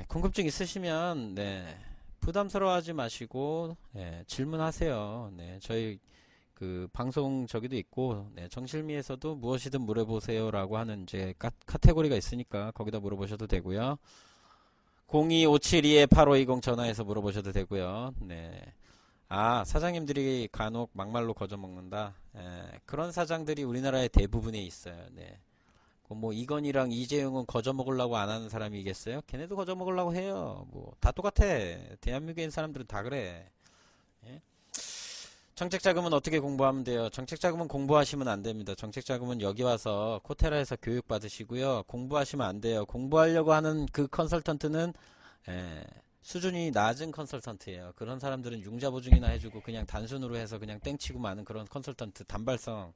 궁금증 있으시면 부담스러워하지 마시고 질문하세요. 저희 그 방송 저기도 있고 정실미에서도 무엇이든 물어보세요라고 하는 이제 카테고리가 있으니까 거기다 물어보셔도 되고요. 02572-8520 전화해서 물어보셔도 되고요. 사장님들이 간혹 막말로 거저먹는다. 그런 사장들이 우리나라에 대부분에 있어요. 뭐 이건희랑 이재용은 거저 먹으려고 안 하는 사람이겠어요? 걔네도 거저 먹으려고 해요. 뭐 다 똑같아. 대한민국에 있는 사람들은 다 그래. 예? 정책 자금은 어떻게 공부하면 돼요? 정책 자금은 공부하시면 안 됩니다. 정책 자금은 여기 와서 코테라에서 교육 받으시고요. 공부하시면 안 돼요. 공부하려고 하는 그 컨설턴트는 수준이 낮은 컨설턴트예요. 그런 사람들은 융자 보증이나 해주고 그냥 단순으로 해서 그냥 땡치고 마는 그런 컨설턴트 단발성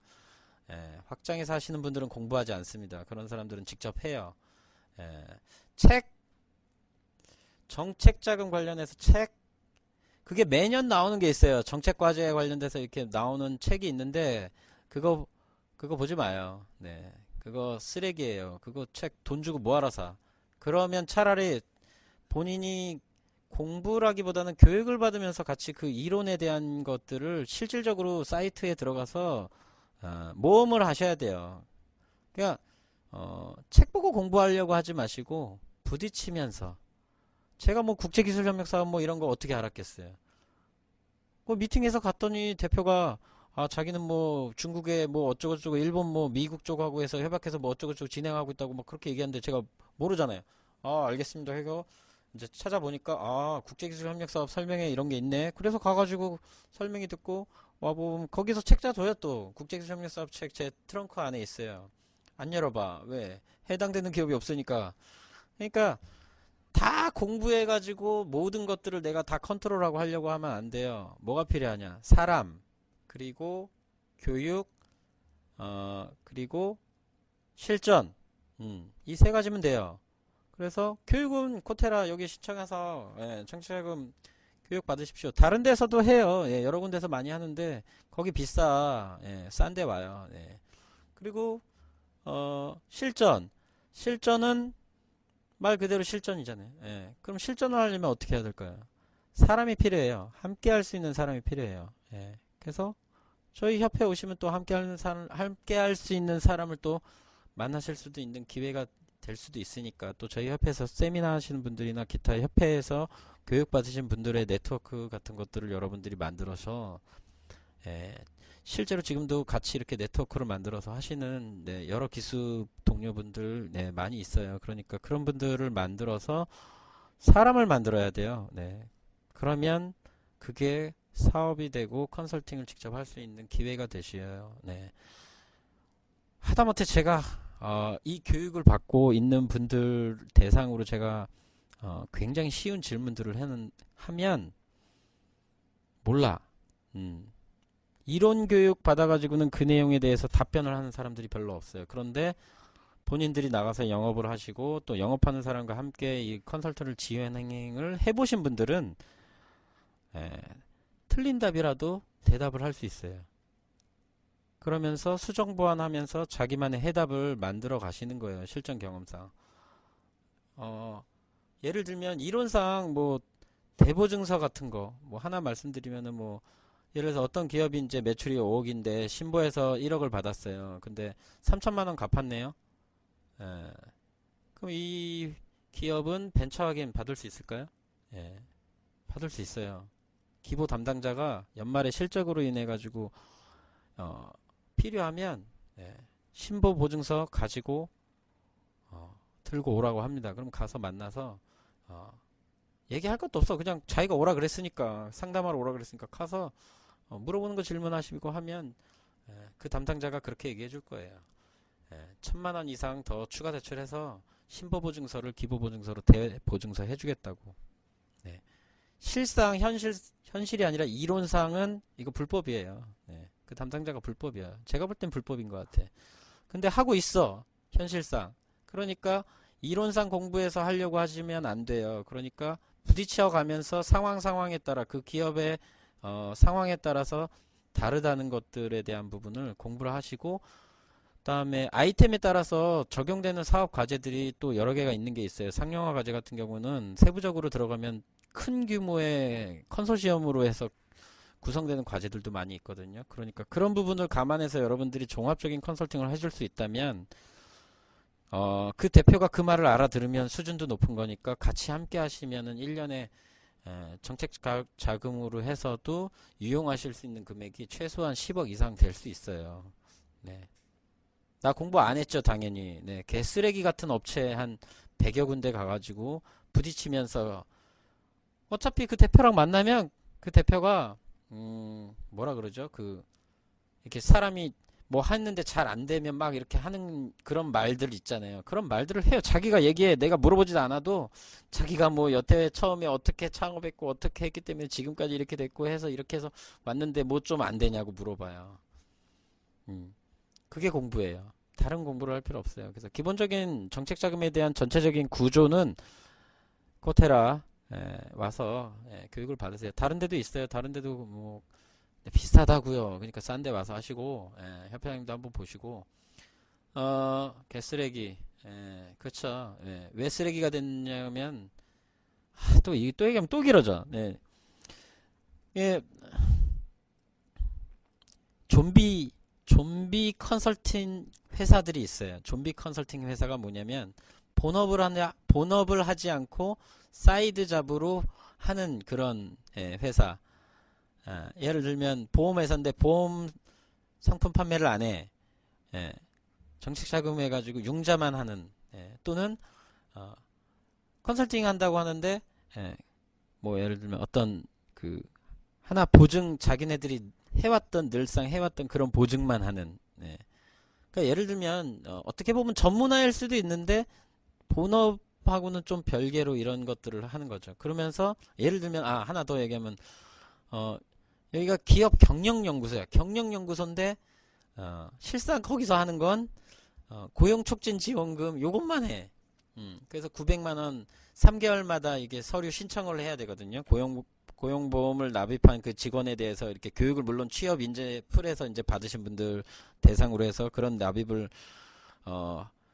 확장해서 하시는 분들은 공부하지 않습니다. 그런 사람들은 직접 해요. 예, 책, 정책 자금 관련해서 책, 그게 매년 나오는 게 있어요. 정책 과제에 관련돼서 이렇게 나오는 책이 있는데, 그거 보지 마요. 그거 쓰레기예요. 그거 책 돈 주고 뭐하러 사. 그러면 차라리 본인이 공부라기보다는 교육을 받으면서 같이 그 이론에 대한 것들을 실질적으로 사이트에 들어가서 모험을 하셔야 돼요. 그러니까 책 보고 공부하려고 하지 마시고 부딪히면서 제가 뭐 국제기술협력사업 뭐 이런 거 어떻게 알았겠어요. 그 미팅에서 갔더니 대표가 자기는 뭐 중국에 뭐 어쩌고저쩌고 일본 뭐 미국 쪽하고 해서 협약해서 뭐 어쩌고저쩌고 진행하고 있다고 막 그렇게 얘기하는데 제가 모르잖아요. 알겠습니다 해서 이제 찾아보니까 국제기술협력사업 설명회 이런 게 있네. 그래서 가가지고 설명이 듣고 와보면 거기서 책자 줘요. 또 국제기술협력사업 책 제 트렁크 안에 있어요. 안 열어봐. 왜? 해당되는 기업이 없으니까. 그러니까 다 공부해가지고 모든 것들을 내가 다 컨트롤하고 하려고 하면 안 돼요. 뭐가 필요하냐? 사람, 그리고 교육, 그리고 실전. 이 세 가지면 돼요. 그래서 교육은 코테라 여기 시청해서 청취자금 교육 받으십시오. 다른 데서도 해요. 여러 군데서 많이 하는데 거기 비싸. 싼 데 와요. 그리고 실전. 실전은 말 그대로 실전이잖아요. 그럼 실전을 하려면 어떻게 해야 될까요? 사람이 필요해요. 함께 할 수 있는 사람이 필요해요. 그래서 저희 협회 오시면 또 함께 할 수 있는 사람을 또 만나실 수도 있는 기회가 될 수도 있으니까 또 저희 협회에서 세미나 하시는 분들이나 기타 협회에서 교육받으신 분들의 네트워크 같은 것들을 여러분들이 만들어서 예, 실제로 지금도 같이 이렇게 네트워크를 만들어서 하시는 여러 기수 동료분들 많이 있어요. 그러니까 그런 분들을 만들어서 사람을 만들어야 돼요. 그러면 그게 사업이 되고 컨설팅을 직접 할 수 있는 기회가 되셔요. 하다못해 제가 이 교육을 받고 있는 분들 대상으로 제가 굉장히 쉬운 질문들을 하면 몰라. 음, 이론 교육 받아가지고는 그 내용에 대해서 답변을 하는 사람들이 별로 없어요. 그런데 본인들이 나가서 영업을 하시고 또 영업하는 사람과 함께 이 컨설턴을 진행을 해보신 분들은 에, 틀린 답이라도 대답을 할 수 있어요. 그러면서 수정 보완하면서 자기만의 해답을 만들어 가시는 거예요. 실전 경험상. 예를 들면 이론상 뭐 대보증서 같은 거 뭐 하나 말씀드리면은 뭐 예를 들어서 어떤 기업이 이제 매출이 5억인데 신보에서 1억을 받았어요. 근데 3천만 원 갚았네요. 예. 그럼 이 기업은 벤처 확인 받을 수 있을까요? 예. 받을 수 있어요. 기부 담당자가 연말에 실적으로 인해 가지고 어, 필요하면 예, 신보 보증서 가지고 들고 오라고 합니다. 그럼 가서 만나서 어, 얘기할 것도 없어. 그냥 자기가 오라 그랬으니까 상담하러 오라 그랬으니까 가서 물어보는 거 질문하시고 하면 그 담당자가 그렇게 얘기해 줄 거예요. 1,000만 원 이상 더 추가 대출해서 신보 보증서를 기부 보증서로 대보증서 해주겠다고. 실상 현실이 아니라 이론상은 이거 불법이에요. 그 담당자가 불법이야. 제가 볼 땐 불법인 것 같아. 근데 하고 있어. 현실상. 그러니까 이론상 공부해서 하려고 하시면 안 돼요. 그러니까 부딪혀 가면서 상황에 따라 그 기업의 상황에 따라서 다르다는 것들에 대한 부분을 공부를 하시고 그다음에 아이템에 따라서 적용되는 사업 과제들이 또 여러 개가 있는 게 있어요. 상용화 과제 같은 경우는 세부적으로 들어가면 큰 규모의 컨소시엄으로 해서 구성되는 과제들도 많이 있거든요. 그러니까 그런 부분을 감안해서 여러분들이 종합적인 컨설팅을 해줄 수 있다면 그 대표가 그 말을 알아들으면 수준도 높은 거니까 같이 함께 하시면은 1년에 정책 자금으로 해서도 유용하실 수 있는 금액이 최소한 10억 이상 될 수 있어요. 네. 나 공부 안 했죠, 당연히. 네. 개쓰레기 같은 업체 한 100여 군데 가가지고 부딪히면서 어차피 그 대표랑 만나면 그 대표가 뭐라 그러죠? 이렇게 사람이 뭐 했는데 잘 안 되면 막 이렇게 하는 그런 말들 있잖아요. 그런 말들을 해요. 자기가 얘기해. 내가 물어보지도 않아도 자기가 뭐 여태 처음에 어떻게 창업했고 어떻게 했기 때문에 지금까지 이렇게 됐고 해서 이렇게 해서 왔는데 뭐 좀 안 되냐고 물어봐요. 그게 공부예요. 다른 공부를 할 필요 없어요. 그래서 기본적인 정책 자금에 대한 전체적인 구조는 코테라 와서 교육을 받으세요. 다른 데도 있어요. 다른 데도 뭐 비슷하다고요. 그러니까 싼 데 와서 하시고 협회장님도 한번 보시고 개쓰레기 그렇죠. 왜 쓰레기가 됐냐면 또 얘기하면 또 길어져. 네. 예, 좀비 컨설팅 회사들이 있어요. 좀비 컨설팅 회사가 뭐냐면 본업을 하지 않고 사이드 잡으로 하는 그런 회사. 예를 들면 보험회사인데 보험 상품 판매를 안 해. 정책 자금 해가지고 융자만 하는 또는 컨설팅 한다고 하는데 뭐 예를 들면 어떤 그 하나 보증 자기네들이 늘상 해왔던 그런 보증만 하는 그러니까 예를 들면 어떻게 보면 전문화일 수도 있는데 본업하고는 좀 별개로 이런 것들을 하는 거죠. 그러면서 예를 들면 하나 더 얘기하면 여기가 기업 경영연구소야. 경영연구소인데 실상 거기서 하는 건 고용촉진지원금 요것만 해. 그래서 900만원 3개월마다 이게 서류 신청을 해야 되거든요. 고용보험을 납입한 그 직원에 대해서 이렇게 교육을 물론 취업 인재 풀에서 이제 받으신 분들 대상으로 해서 그런 납입을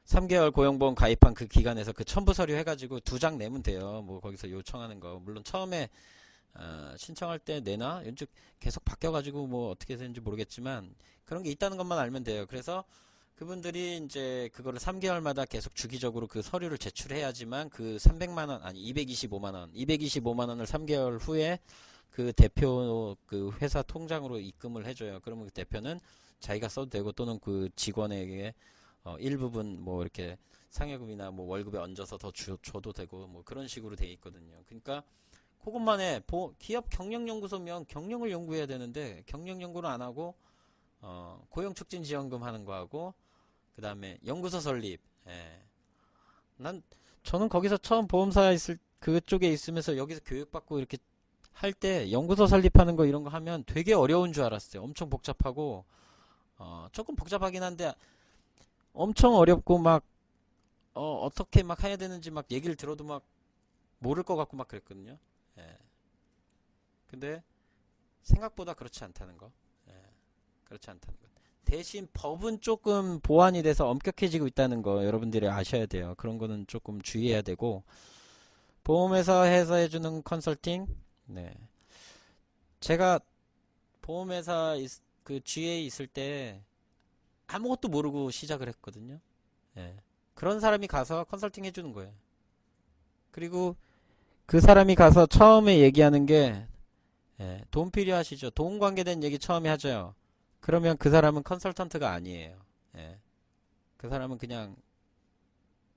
3개월 고용보험 가입한 그 기간에서 그 첨부 서류 해가지고 2장 내면 돼요. 뭐 거기서 요청하는 거 물론 처음에 신청할 때 내나 연쭉 계속 바뀌어가지고 뭐 어떻게 되는지 모르겠지만 그런 게 있다는 것만 알면 돼요. 그래서 그분들이 이제 그거를 3개월마다 계속 주기적으로 그 서류를 제출해야지만 그 300만원 아니 225만원을 3개월 후에 그 대표 그 회사 통장으로 입금을 해줘요. 그러면 그 대표는 자기가 써도 되고 또는 그 직원에게 일부분 뭐 이렇게 상여금이나 뭐 월급에 얹어서 더 줘도 되고 뭐 그런 식으로 돼 있거든요. 그러니까 그것만 해. 기업 경영연구소면 경영을 연구해야 되는데 경영 연구를 안 하고 고용촉진지원금 하는 거 하고 그 다음에 연구소 설립. 저는 거기서 처음 보험사 있을 그쪽에 있으면서 여기서 교육받고 이렇게 할 때 연구소 설립하는 거 이런 거 하면 되게 어려운 줄 알았어요. 엄청 복잡하고 조금 복잡하긴 한데 엄청 어렵고 막 어떻게 막 해야 되는지 막 얘기를 들어도 막 모를 것 같고 막 그랬거든요. 근데 생각보다 그렇지 않다는 거. 그렇지 않다는 것. 대신 법은 조금 보완이 돼서 엄격해지고 있다는 거 여러분들이 아셔야 돼요. 그런 거는 조금 주의해야 되고 보험회사에서 해주는 컨설팅 제가 보험회사 그 GA 있을 때 아무것도 모르고 시작을 했거든요. 그런 사람이 가서 컨설팅 해주는 거예요. 그리고 그 사람이 가서 처음에 얘기하는 게 돈 필요하시죠? 돈 관계된 얘기 처음에 하죠. 그러면 그 사람은 컨설턴트가 아니에요. 그 사람은 그냥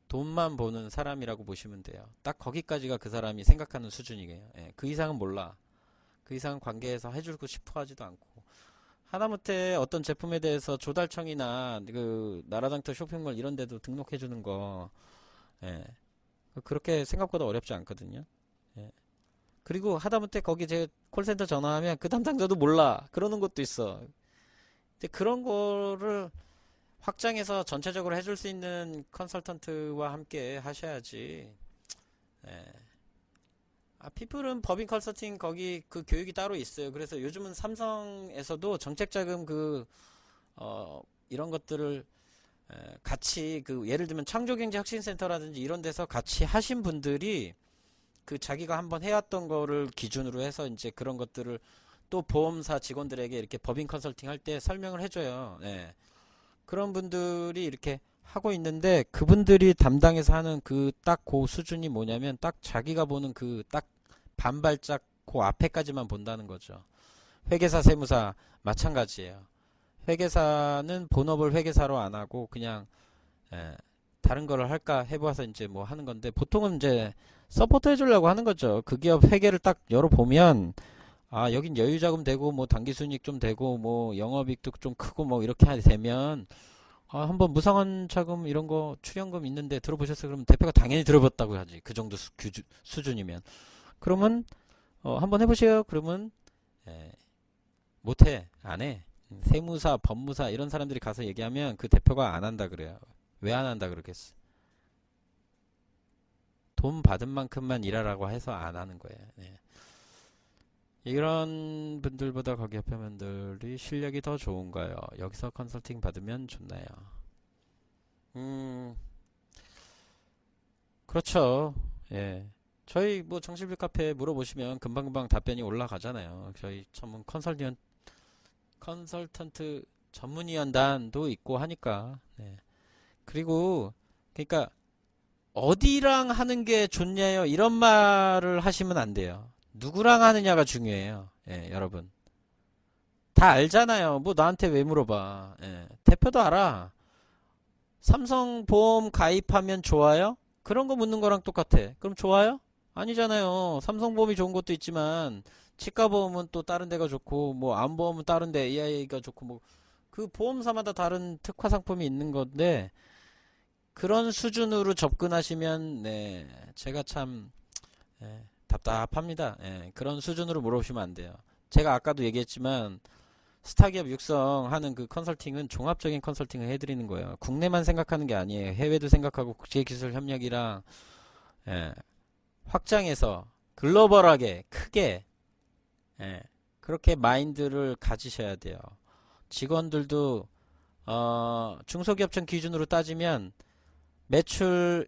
돈만 보는 사람이라고 보시면 돼요. 딱 거기까지가 그 사람이 생각하는 수준이에요. 그 이상은 몰라. 그 이상은 관계에서 해주고 싶어 하지도 않고. 하다못해 어떤 제품에 대해서 조달청이나 그 나라장터 쇼핑몰 이런 데도 등록해 주는 거 그렇게 생각보다 어렵지 않거든요. 그리고 하다못해 거기 제 콜센터 전화하면 그 담당자도 몰라. 그러는 것도 있어. 근데 그런 거를 확장해서 전체적으로 해줄 수 있는 컨설턴트와 함께 하셔야지. 피플은 법인 컨설팅 거기 그 교육이 따로 있어요. 그래서 요즘은 삼성에서도 정책자금 이런 것들을 같이 그 예를 들면 창조경제혁신센터라든지 이런 데서 같이 하신 분들이 그 자기가 한번 해왔던 거를 기준으로 해서 이제 그런 것들을 또 보험사 직원들에게 이렇게 법인 컨설팅 할 때 설명을 해줘요. 예. 그런 분들이 이렇게 하고 있는데 그분들이 담당해서 하는 그 딱 그 수준이 뭐냐면 딱 자기가 보는 그 딱 반발짝 그 앞에까지만 본다는 거죠. 회계사, 세무사 마찬가지예요. 회계사는 본업을 회계사로 안 하고 그냥 다른 거를 할까 해봐서 이제 뭐 하는 건데 보통은 이제 서포트 해주려고 하는 거죠. 그 기업 회계를 딱 열어보면 아 여긴 여유자금 되고 뭐 당기순이익 좀 되고 뭐 영업이익도 좀 크고 뭐 이렇게 되면 아 한번 무상한 자금 이런 거 출연금 있는데 들어보셨어요? 그러면 대표가 당연히 들어봤다고 하지. 그 정도 수준이면 그러면 한번 해보세요. 그러면 예, 못해 안 해. 세무사, 법무사 이런 사람들이 가서 얘기하면 그 대표가 안 한다 그래요. 왜 안 한다 그러겠어? 돈 받은 만큼만 일하라고 해서 안 하는 거예요. 네. 이런 분들보다 거기 옆에 분들이 실력이 더 좋은가요? 여기서 컨설팅 받으면 좋나요? 음, 그렇죠. 예. 저희 뭐 정신bil 카페 물어보시면 금방금방 답변이 올라가잖아요. 저희 전문 컨설턴트 전문위원단도 있고 하니까. 네. 그리고 그러니까 어디랑 하는 게 좋냐요? 이런 말을 하시면 안 돼요. 누구랑 하느냐가 중요해요. 예, 여러분. 다 알잖아요. 뭐 나한테 왜 물어봐. 예, 대표도 알아. 삼성보험 가입하면 좋아요? 그런 거 묻는 거랑 똑같아. 그럼 좋아요? 아니잖아요. 삼성보험이 좋은 것도 있지만 치과보험은 또 다른 데가 좋고 뭐 암보험은 다른 데 AI가 좋고 뭐 그 보험사마다 다른 특화 상품이 있는 건데 그런 수준으로 접근하시면 네, 제가 참 답답합니다. 그런 수준으로 물어보시면 안 돼요. 제가 아까도 얘기했지만 스타기업 육성하는 그 컨설팅은 종합적인 컨설팅을 해드리는 거예요. 국내만 생각하는 게 아니에요. 해외도 생각하고 국제기술 협력이랑 확장해서 글로벌하게 크게 그렇게 마인드를 가지셔야 돼요. 직원들도 중소기업청 기준으로 따지면 매출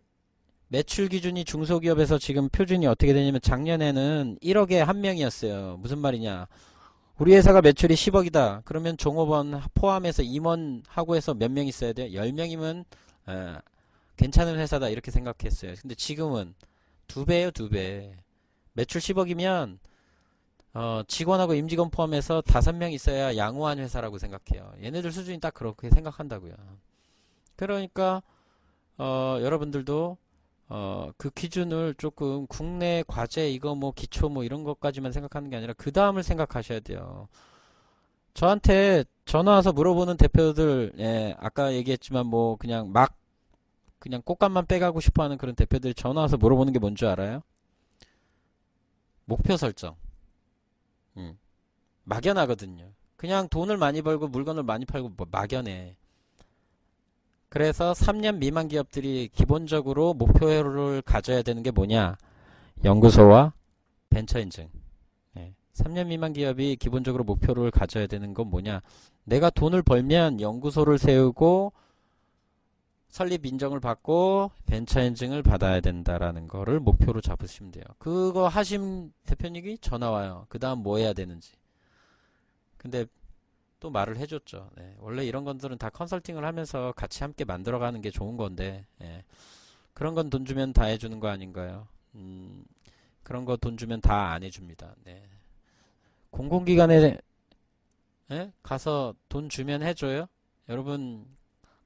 기준이 중소기업에서 지금 표준이 어떻게 되냐면 작년에는 1억에 한 명이었어요. 무슨 말이냐? 우리 회사가 매출이 10억이다. 그러면 종업원 포함해서 임원하고 해서 몇 명 있어야 돼? 10명이면 괜찮은 회사다 이렇게 생각했어요. 근데 지금은 두 배예요, 두 배. 매출 10억이면 직원하고 임직원 포함해서 5명 있어야 양호한 회사라고 생각해요. 얘네들 수준이 딱 그렇게 생각한다고요. 그러니까 여러분들도 그 기준을 조금 국내 과제 이거 뭐 기초 뭐 이런 것까지만 생각하는 게 아니라 그 다음을 생각하셔야 돼요. 저한테 전화 와서 물어보는 대표들, 아까 얘기했지만 뭐 그냥 막 그냥 꽃감만 빼가고 싶어 하는 그런 대표들이 전화 와서 물어보는 게 뭔지 알아요? 목표 설정. 음, 막연하거든요. 그냥 돈을 많이 벌고 물건을 많이 팔고 뭐 막연해. 그래서 3년 미만 기업들이 기본적으로 목표를 가져야 되는 게 뭐냐? 연구소와 벤처 인증. 3년 미만 기업이 기본적으로 목표를 가져야 되는 건 뭐냐? 내가 돈을 벌면 연구소를 세우고 설립 인정을 받고 벤처 인증을 받아야 된다라는 거를 목표로 잡으시면 돼요. 그거 하신 대표님이 전화 와요. 그 다음 뭐 해야 되는지. 근데 또 말을 해줬죠. 원래 이런 것들은 다 컨설팅을 하면서 같이 함께 만들어가는 게 좋은 건데 그런 건 돈 주면 다 해주는 거 아닌가요? 그런 거 돈 주면 다 안 해줍니다. 공공기관에 가서 돈 주면 해줘요? 여러분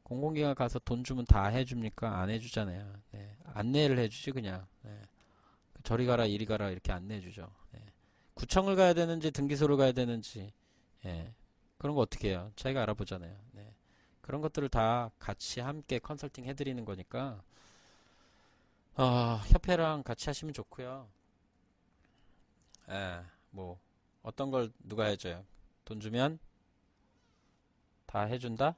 공공기관 가서 돈 주면 다 해줍니까? 안 해주잖아요. 안내를 해주지 그냥. 저리 가라 이리 가라 이렇게 안내해주죠. 구청을 가야 되는지 등기소를 가야 되는지 그런 거 어떻게 해요? 자기가 알아보잖아요. 그런 것들을 다 같이 함께 컨설팅 해드리는 거니까 협회랑 같이 하시면 좋고요. 뭐 어떤 걸 누가 해줘요? 돈 주면 다 해준다?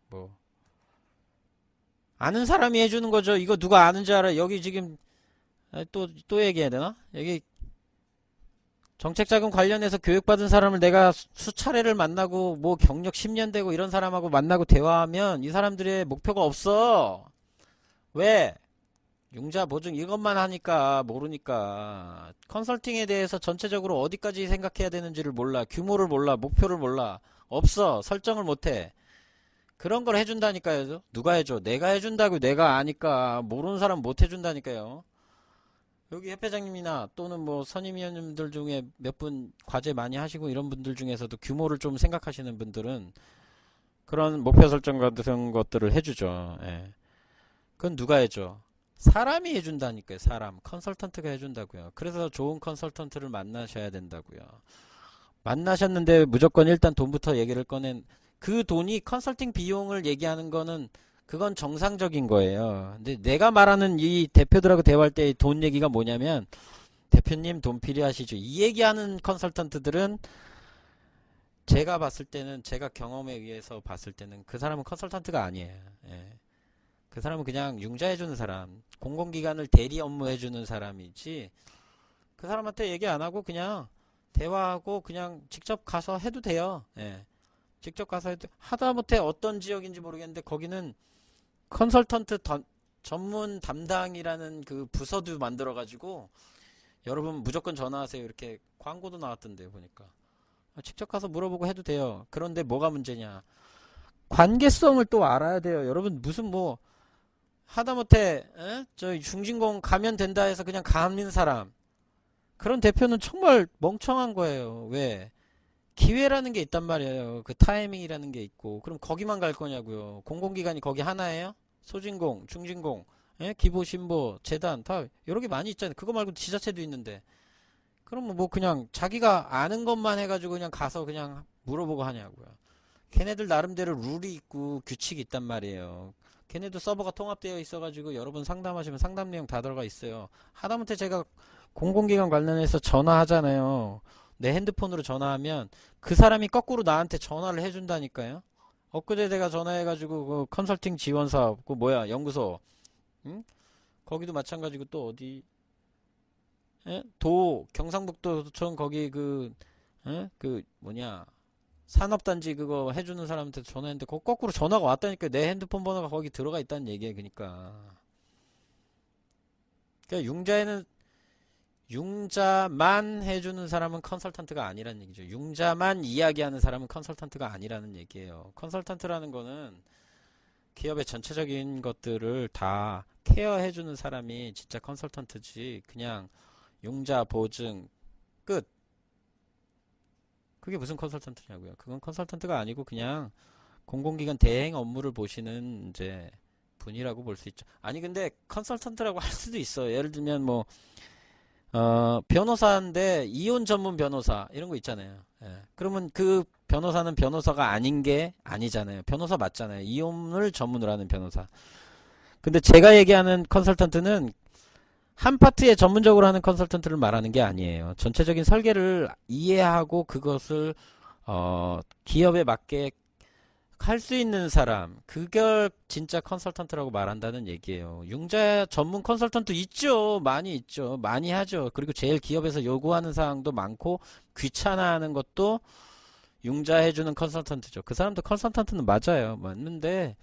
뭐 아는 사람이 해주는 거죠. 이거 누가 아는지 알아? 여기 지금 또 얘기해야 되나? 여기 정책자금 관련해서 교육받은 사람을 내가 수차례를 만나고 뭐 경력 10년 되고 이런 사람하고 만나고 대화하면 이 사람들의 목표가 없어. 왜? 융자 보증 이것만 하니까 모르니까 컨설팅에 대해서 전체적으로 어디까지 생각해야 되는지를 몰라. 규모를 몰라. 목표를 몰라. 없어. 설정을 못해. 그런 걸 해준다니까요. 누가 해줘? 내가 해준다고. 내가 아니까. 모르는 사람 못 해준다니까요. 여기 협회장님이나 또는 뭐 선임위원님들 중에 몇 분 과제 많이 하시고 이런 분들 중에서도 규모를 좀 생각하시는 분들은 그런 목표 설정 같은 것들을 해주죠. 예. 그건 누가 해줘? 사람이 해준다니까요. 사람. 컨설턴트가 해준다고요. 그래서 좋은 컨설턴트를 만나셔야 된다고요. 만나셨는데 무조건 일단 돈부터 얘기를 꺼낸 그 돈이 컨설팅 비용을 얘기하는 거는 그건 정상적인 거예요. 근데 내가 말하는 이 대표들하고 대화할 때 돈 얘기가 뭐냐면 대표님 돈 필요하시죠? 이 얘기하는 컨설턴트들은 제가 봤을 때는 제가 경험에 의해서 봤을 때는 그 사람은 컨설턴트가 아니에요. 예. 그 사람은 그냥 융자해주는 사람, 공공기관을 대리 업무해주는 사람이지 그 사람한테 얘기 안 하고 그냥 대화하고 그냥 직접 가서 해도 돼요. 예. 직접 가서 해도 하다못해 어떤 지역인지 모르겠는데 거기는 컨설턴트 전문 담당이라는 그 부서도 만들어 가지고 여러분 무조건 전화하세요 이렇게 광고도 나왔던데 보니까 직접 가서 물어보고 해도 돼요. 그런데 뭐가 문제냐, 관계성을 또 알아야 돼요. 여러분 무슨 뭐 하다못해 저 중진공 가면 된다 해서 그냥 가는 사람, 그런 대표는 정말 멍청한 거예요. 왜? 기회라는 게 있단 말이에요. 그 타이밍이라는 게 있고. 그럼 거기만 갈 거냐고요. 공공기관이 거기 하나예요? 소진공, 중진공, 예? 기보, 신보, 재단 다 여러 개 많이 있잖아요. 그거 말고 지자체도 있는데. 그럼 뭐 그냥 자기가 아는 것만 해가지고 그냥 가서 그냥 물어보고 하냐고요. 걔네들 나름대로 룰이 있고 규칙이 있단 말이에요. 걔네도 서버가 통합되어 있어가지고 여러분 상담하시면 상담 내용 다 들어가 있어요. 하다못해 제가 공공기관 관련해서 전화하잖아요. 내 핸드폰으로 전화하면 그 사람이 거꾸로 나한테 전화를 해준다니까요. 엊그제 내가 전화해가지고 그 컨설팅 지원 사업 그 뭐야 연구소, 응? 거기도 마찬가지고 또 어디, 예? 경상북도청 거기 그, 예? 그 뭐냐 산업단지 그거 해주는 사람한테 전화했는데 거꾸로 전화가 왔다니까. 내 핸드폰 번호가 거기 들어가 있다는 얘기예요. 그러니까 융자만 해주는 사람은 컨설턴트가 아니라는 얘기죠. 융자만 이야기하는 사람은 컨설턴트가 아니라는 얘기예요. 컨설턴트라는 거는 기업의 전체적인 것들을 다 케어해주는 사람이 진짜 컨설턴트지, 그냥 융자 보증 끝, 그게 무슨 컨설턴트냐고요. 그건 컨설턴트가 아니고 그냥 공공기관 대행 업무를 보시는 이제 분이라고 볼 수 있죠. 아니 근데 컨설턴트라고 할 수도 있어. 예를 들면 뭐 변호사인데 이혼 전문 변호사 이런 거 있잖아요. 예. 그러면 그 변호사는 변호사가 아닌 게 아니잖아요. 변호사 맞잖아요. 이혼을 전문으로 하는 변호사. 근데 제가 얘기하는 컨설턴트는 한 파트에 전문적으로 하는 컨설턴트를 말하는 게 아니에요. 전체적인 설계를 이해하고 그것을 기업에 맞게 할 수 있는 사람, 그걸 진짜 컨설턴트라고 말한다는 얘기예요. 융자 전문 컨설턴트 있죠. 많이 있죠. 많이 하죠. 그리고 제일 기업에서 요구하는 사항도 많고 귀찮아하는 것도 융자해주는 컨설턴트죠. 그 사람도 컨설턴트는 맞아요. 맞는데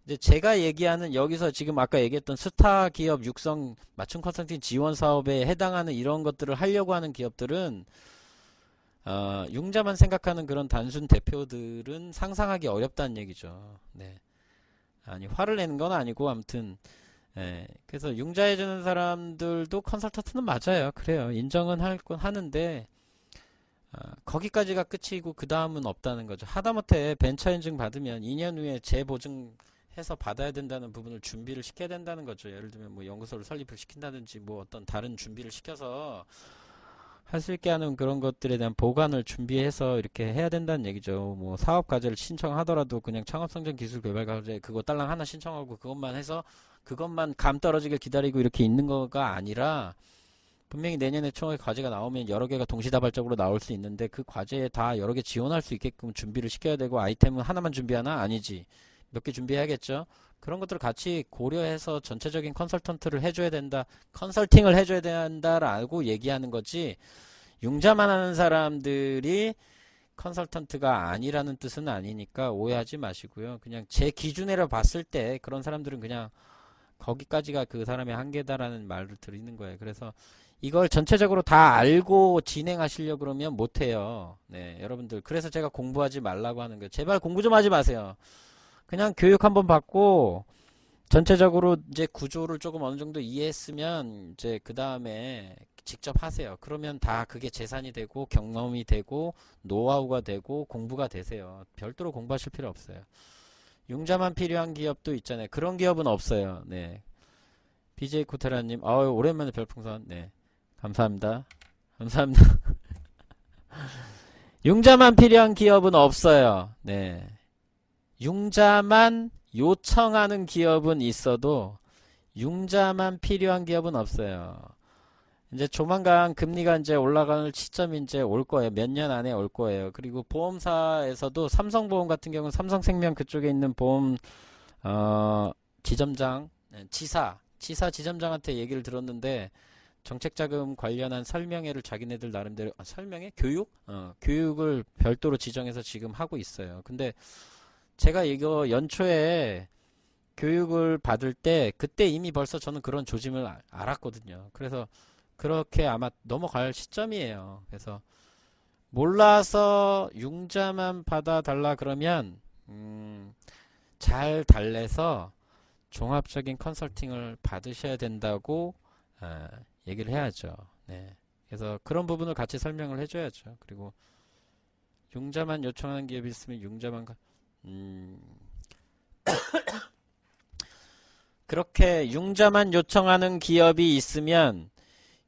이제 제가 얘기하는 여기서 지금 아까 얘기했던 스타 기업 육성 맞춤 컨설팅 지원 사업에 해당하는 이런 것들을 하려고 하는 기업들은 융자만 생각하는 그런 단순 대표들은 상상하기 어렵다는 얘기죠. 네. 아니 화를 내는 건 아니고 아무튼, 예. 그래서 융자해주는 사람들도 컨설턴트는 맞아요. 그래요. 인정은 하는데 거기까지가 끝이고 그 다음은 없다는 거죠. 하다못해 벤처 인증 받으면 2년 후에 재보증해서 받아야 된다는 부분을 준비를 시켜야 된다는 거죠. 예를 들면 뭐 연구소를 설립을 시킨다든지 뭐 어떤 다른 준비를 시켜서 할 수 있게 하는 그런 것들에 대한 보관을 준비해서 이렇게 해야 된다는 얘기죠. 뭐 사업 과제를 신청하더라도 그냥 창업성장 기술 개발 과제 그거 딸랑 하나 신청하고 그것만 해서 그것만 감 떨어지길 기다리고 이렇게 있는 거가 아니라 분명히 내년에 총회 과제가 나오면 여러 개가 동시다발적으로 나올 수 있는데 그 과제에 다 여러 개 지원할 수 있게끔 준비를 시켜야 되고, 아이템은 하나만 준비하나? 아니지. 몇 개 준비해야겠죠. 그런 것들을 같이 고려해서 전체적인 컨설턴트를 해줘야 된다, 컨설팅을 해줘야 된다라고 얘기하는 거지. 융자만 하는 사람들이 컨설턴트가 아니라는 뜻은 아니니까 오해하지 마시고요. 그냥 제 기준으로 봤을 때 그런 사람들은 그냥 거기까지가 그 사람의 한계다라는 말을 드리는 거예요. 그래서 이걸 전체적으로 다 알고 진행하시려고 그러면 못해요. 네, 여러분들. 그래서 제가 공부하지 말라고 하는 거예요. 제발 공부 좀 하지 마세요. 그냥 교육 한번 받고 전체적으로 이제 구조를 조금 어느 정도 이해했으면 이제 그 다음에 직접 하세요. 그러면 다 그게 재산이 되고 경험이 되고 노하우가 되고 공부가 되세요. 별도로 공부하실 필요 없어요. 융자만 필요한 기업도 있잖아요. 그런 기업은 없어요. 네. BJ 코테라님, 아유, 오랜만에 별풍선. 네. 감사합니다. 감사합니다. 융자만 필요한 기업은 없어요. 네. 융자만 요청하는 기업은 있어도 융자만 필요한 기업은 없어요. 이제 조만간 금리가 이제 올라가는 시점이 이제 올 거예요. 몇 년 안에 올 거예요. 그리고 보험사에서도 삼성보험 같은 경우는 삼성생명 그쪽에 있는 보험 지점장, 지사 지점장한테 얘기를 들었는데 정책자금 관련한 설명회를 자기네들 나름대로 설명회? 교육? 교육을 별도로 지정해서 지금 하고 있어요. 근데 제가 이거 연초에 교육을 받을 때 그때 이미 벌써 저는 그런 조짐을 알았거든요. 그래서 그렇게 아마 넘어갈 시점이에요. 그래서 몰라서 융자만 받아달라 그러면 잘 달래서 종합적인 컨설팅을 받으셔야 된다고 얘기를 해야죠. 네. 그래서 그런 부분을 같이 설명을 해줘야죠. 그리고 융자만 요청하는 기업이 있으면 융자만 그렇게 융자만 요청하는 기업이 있으면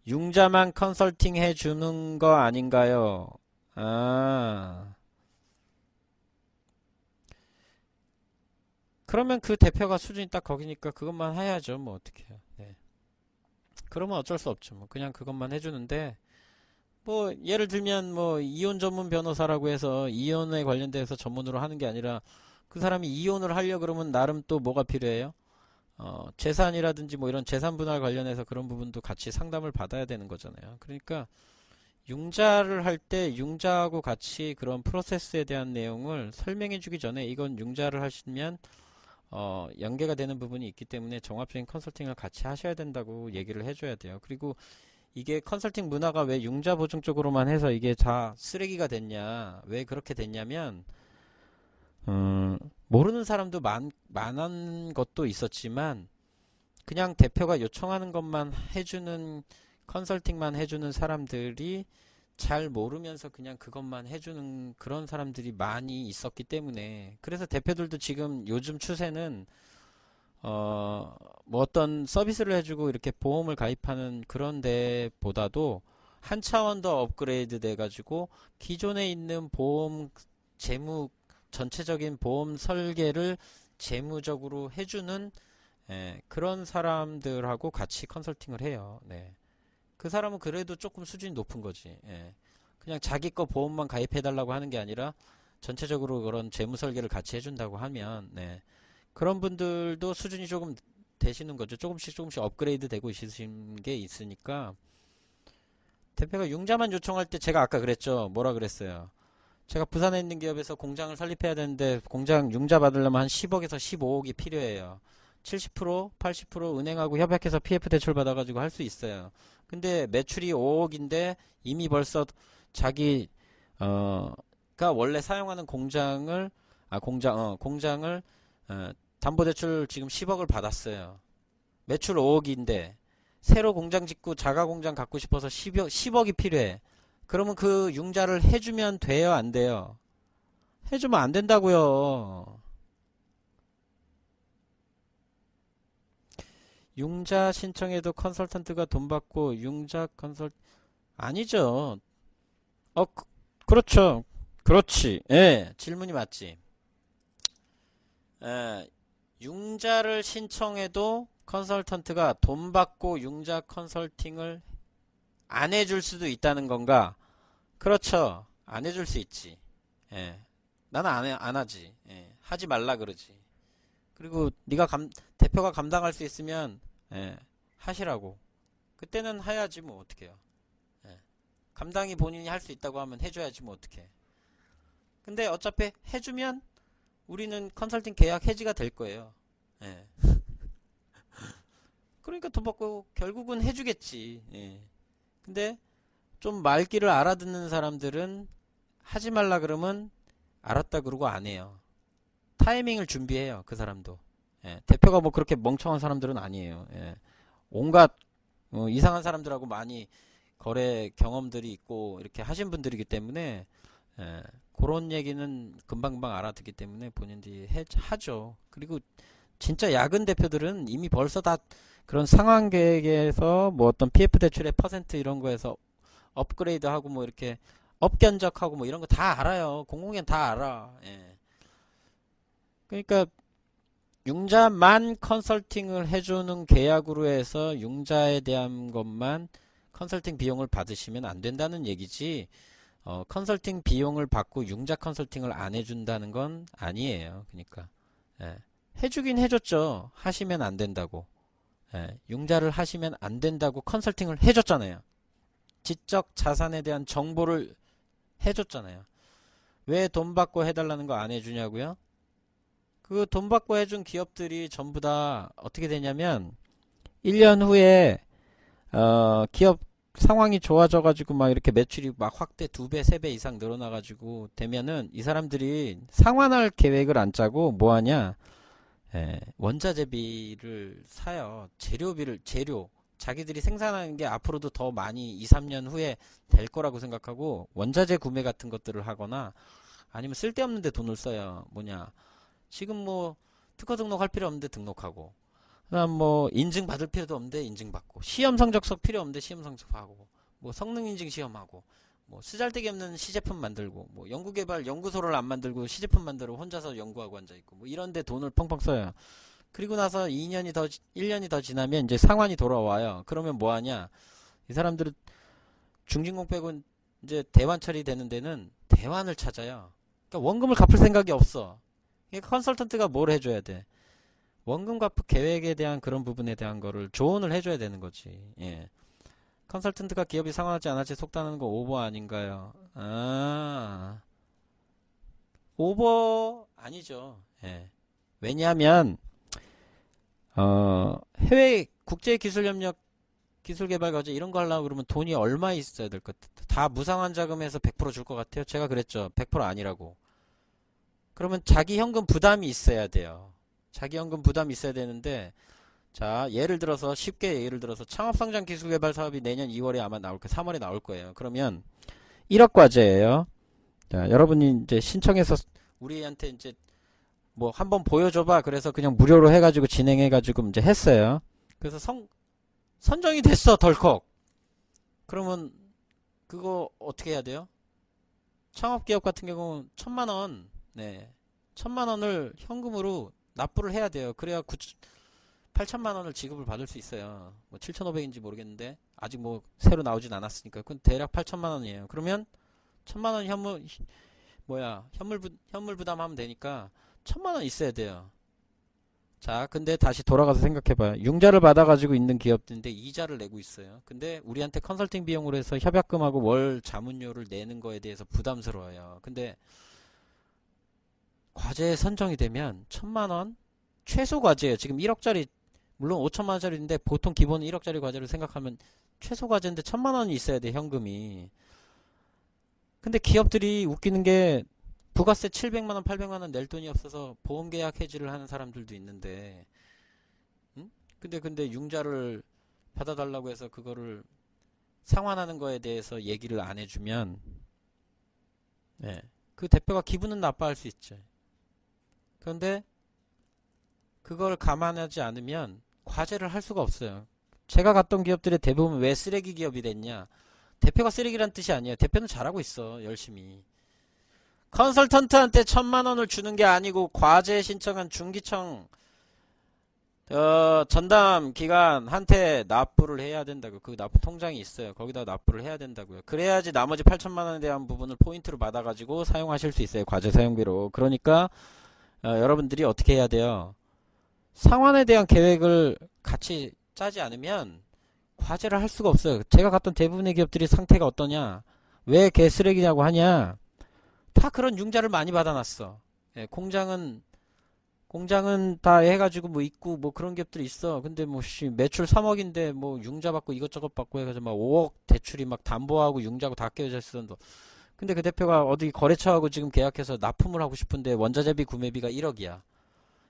융자만 컨설팅 해주는 거 아닌가요? 아, 그러면 그 대표가 수준이 딱 거기니까 그것만 해야죠. 뭐 어떻게 해요. 네. 그러면 어쩔 수 없죠. 뭐 그냥 그것만 해주는데 뭐 예를 들면 뭐 이혼 전문 변호사라고 해서 이혼에 관련돼서 전문으로 하는 게 아니라 그 사람이 이혼을 하려 그러면 나름 또 뭐가 필요해요? 재산이라든지 뭐 이런 재산 분할 관련해서 그런 부분도 같이 상담을 받아야 되는 거잖아요. 그러니까 융자를 할 때 융자하고 같이 그런 프로세스에 대한 내용을 설명해 주기 전에 이건 융자를 하시면 연계가 되는 부분이 있기 때문에 종합적인 컨설팅을 같이 하셔야 된다고 얘기를 해줘야 돼요. 그리고 이게 컨설팅 문화가 왜 융자 보증 쪽으로만 해서 이게 다 쓰레기가 됐냐, 왜 그렇게 됐냐면 모르는 사람도 많은 것도 있었지만 그냥 대표가 요청하는 것만 해주는 컨설팅만 해주는 사람들이 잘 모르면서 그냥 그것만 해주는 그런 사람들이 많이 있었기 때문에 그래서 대표들도 지금 요즘 추세는 뭐 어떤 서비스를 해주고 이렇게 보험을 가입하는 그런 데보다도 한 차원 더 업그레이드 돼가지고 기존에 있는 보험 재무 전체적인 보험 설계를 재무적으로 해주는 그런 사람들하고 같이 컨설팅을 해요. 네. 그 사람은 그래도 조금 수준이 높은 거지. 그냥 자기 거 보험만 가입해달라고 하는 게 아니라 전체적으로 그런 재무 설계를 같이 해준다고 하면 네. 그런 분들도 수준이 조금 되시는 거죠. 조금씩 조금씩 업그레이드 되고 있으신 게 있으니까 대표가 융자만 요청할 때 제가 아까 그랬죠. 뭐라 그랬어요. 제가 부산에 있는 기업에서 공장을 설립해야 되는데 공장 융자 받으려면 한 10억에서 15억이 필요해요. 70%, 80% 은행하고 협약해서 PF 대출 받아가지고 할 수 있어요. 근데 매출이 5억인데 이미 벌써 자기 가 원래 사용하는 공장을 공장을 담보대출 지금 10억을 받았어요. 매출 5억인데 새로 공장 짓고 자가 공장 갖고 싶어서 10억이 필요해. 그러면 그 융자를 해주면 돼요, 안 돼요? 해주면 안 된다고요. 융자 신청해도 컨설턴트가 돈 받고 융자 컨설 아니죠. 그렇죠. 그렇지. 예, 질문이 맞지. 융자를 신청해도 컨설턴트가 돈 받고 융자 컨설팅을 안 해줄 수도 있다는 건가? 그렇죠. 안 해줄 수 있지. 예. 나는 안 하지. 예. 하지 말라 그러지. 그리고 대표가 감당할 수 있으면 예, 하시라고. 그때는 해야지 뭐 어떡해요. 예. 감당이 본인이 할 수 있다고 하면 해줘야지 뭐 어떡해. 근데 어차피 해주면 우리는 컨설팅 계약 해지가 될 거예요. 예. 그러니까 돈 받고 결국은 해주겠지. 예. 근데 좀 말귀를 알아듣는 사람들은 하지 말라 그러면 알았다 그러고 안 해요. 타이밍을 준비해요. 그 사람도. 예. 대표가 뭐 그렇게 멍청한 사람들은 아니에요. 예. 온갖 이상한 사람들하고 많이 거래 경험들이 있고 이렇게 하신 분들이기 때문에 예. 그런 얘기는 금방금방 알아듣기 때문에 본인들이 하죠. 그리고 진짜 야근 대표들은 이미 벌써 다 그런 상환 계획에서 뭐 어떤 PF 대출의 퍼센트 이런 거에서 업그레이드 하고 뭐 이렇게 업견적하고 뭐 이런 거 다 알아요. 공공연 다 알아. 예. 그러니까 융자만 컨설팅을 해주는 계약으로 해서 융자에 대한 것만 컨설팅 비용을 받으시면 안 된다는 얘기지. 컨설팅 비용을 받고 융자 컨설팅을 안 해준다는 건 아니에요. 그러니까 예. 해주긴 해줬죠. 하시면 안 된다고. 예. 융자를 하시면 안 된다고 컨설팅을 해줬잖아요. 지적 자산에 대한 정보를 해줬잖아요. 왜 돈 받고 해달라는 거 안 해주냐고요? 그 돈 받고 해준 기업들이 전부 다 어떻게 되냐면 1년 후에 기업 상황이 좋아져가지고 막 이렇게 매출이 막 확대 2배, 3배 이상 늘어나가지고 되면은 이 사람들이 상환할 계획을 안 짜고 뭐 하냐? 원자재비를 사요. 재료. 자기들이 생산하는 게 앞으로도 더 많이 2, 3년 후에 될 거라고 생각하고 원자재 구매 같은 것들을 하거나 아니면 쓸데없는 데 돈을 써요. 뭐냐? 지금 뭐 특허 등록할 필요 없는데 등록하고 그다음 뭐 인증 받을 필요도 없는데 인증받고 시험 성적서 필요 없는데 시험 성적하고 뭐 성능 인증 시험하고 뭐 쓰잘데기 없는 시제품 만들고 뭐 연구개발 연구소를 안 만들고 시제품 만들고 혼자서 연구하고 앉아있고 뭐 이런데 돈을 펑펑 써요. 그리고 나서 1년이 더 지나면 이제 상환이 돌아와요. 그러면 뭐 하냐? 이 사람들은 중진공 빼고 이제 대환 처리되는 데는 대환을 찾아요. 그러니까 원금을 갚을 생각이 없어. 그러니까 컨설턴트가 뭘 해줘야 돼? 원금 갚을 계획에 대한 그런 부분에 대한 거를 조언을 해줘야 되는 거지. 예. 컨설턴트가 기업이 상환하지 않을지 속단하는 거 오버 아닌가요? 아, 오버 아니죠. 예. 왜냐하면 해외 국제기술협력 기술개발과제 이런 거 하려고 그러면 돈이 얼마 있어야 될 것 같아요? 다 무상환 자금에서 100% 줄 것 같아요? 제가 그랬죠. 100% 아니라고. 그러면 자기 현금 부담이 있어야 돼요. 자기 현금 부담이 있어야 되는데 자 예를 들어서 쉽게 예를 들어서 창업성장 기술개발 사업이 내년 2월에 아마 나올 거예요. 3월에 나올 거예요. 그러면 1억 과제예요. 자, 여러분이 이제 신청해서 우리한테 이제 뭐 한번 보여줘봐. 그래서 그냥 무료로 해가지고 진행해가지고 이제 했어요. 그래서 선정이 됐어. 덜컥. 그러면 그거 어떻게 해야 돼요? 창업기업 같은 경우는 1,000만원, 네, 1,000만원을 현금으로 납부를 해야 돼요. 그래야 8천만원을 지급을 받을 수 있어요. 뭐 7,500인지 모르겠는데 아직 뭐 새로 나오진 않았으니까 그건 대략 8천만원이에요. 그러면 1,000만원 현물 부담하면 되니까 1,000만원 있어야 돼요. 자, 근데 다시 돌아가서 생각해봐요. 융자를 받아가지고 있는 기업들인데 이자를 내고 있어요. 근데 우리한테 컨설팅 비용으로 해서 협약금하고 월 자문료를 내는 거에 대해서 부담스러워요. 근데 과제에 선정이 되면 1,000만원 최소 과제예요. 지금 1억짜리 물론 5천만원짜리인데 보통 기본 1억짜리 과제를 생각하면 최소 과제인데 1,000만원이 있어야 돼 현금이. 근데 기업들이 웃기는 게 부가세 700만원 800만원 낼 돈이 없어서 보험계약 해지를 하는 사람들도 있는데 응? 근데 융자를 받아달라고 해서 그거를 상환하는 거에 대해서 얘기를 안 해주면 예, 그 대표가 기분은 나빠할 수 있죠. 그런데 그걸 감안하지 않으면 과제를 할 수가 없어요. 제가 갔던 기업들의 대부분 왜 쓰레기 기업이 됐냐? 대표가 쓰레기란 뜻이 아니에요. 대표는 잘하고 있어. 열심히. 컨설턴트한테 1,000만원을 주는 게 아니고 과제 신청한 중기청 전담 기관한테 납부를 해야 된다고. 그 납부 통장이 있어요. 거기다 납부를 해야 된다고요. 그래야지 나머지 8천만원에 대한 부분을 포인트로 받아가지고 사용하실 수 있어요. 과제 사용비로. 그러니까 여러분들이 어떻게 해야 돼요? 상환에 대한 계획을 같이 짜지 않으면 과제를 할 수가 없어요. 제가 갔던 대부분의 기업들이 상태가 어떠냐, 왜 개쓰레기냐고 하냐, 다 그런 융자를 많이 받아놨어. 예, 공장은 다 해가지고 뭐 있고 뭐 그런 기업들이 있어. 근데 뭐 매출 3억인데 뭐 융자 받고 이것저것 받고 해가지고 막 5억 대출이 막 담보하고 융자하고 다 깨어져 있어. 근데 그 대표가 어디 거래처하고 지금 계약해서 납품을 하고 싶은데 원자재비 구매비가 1억이야.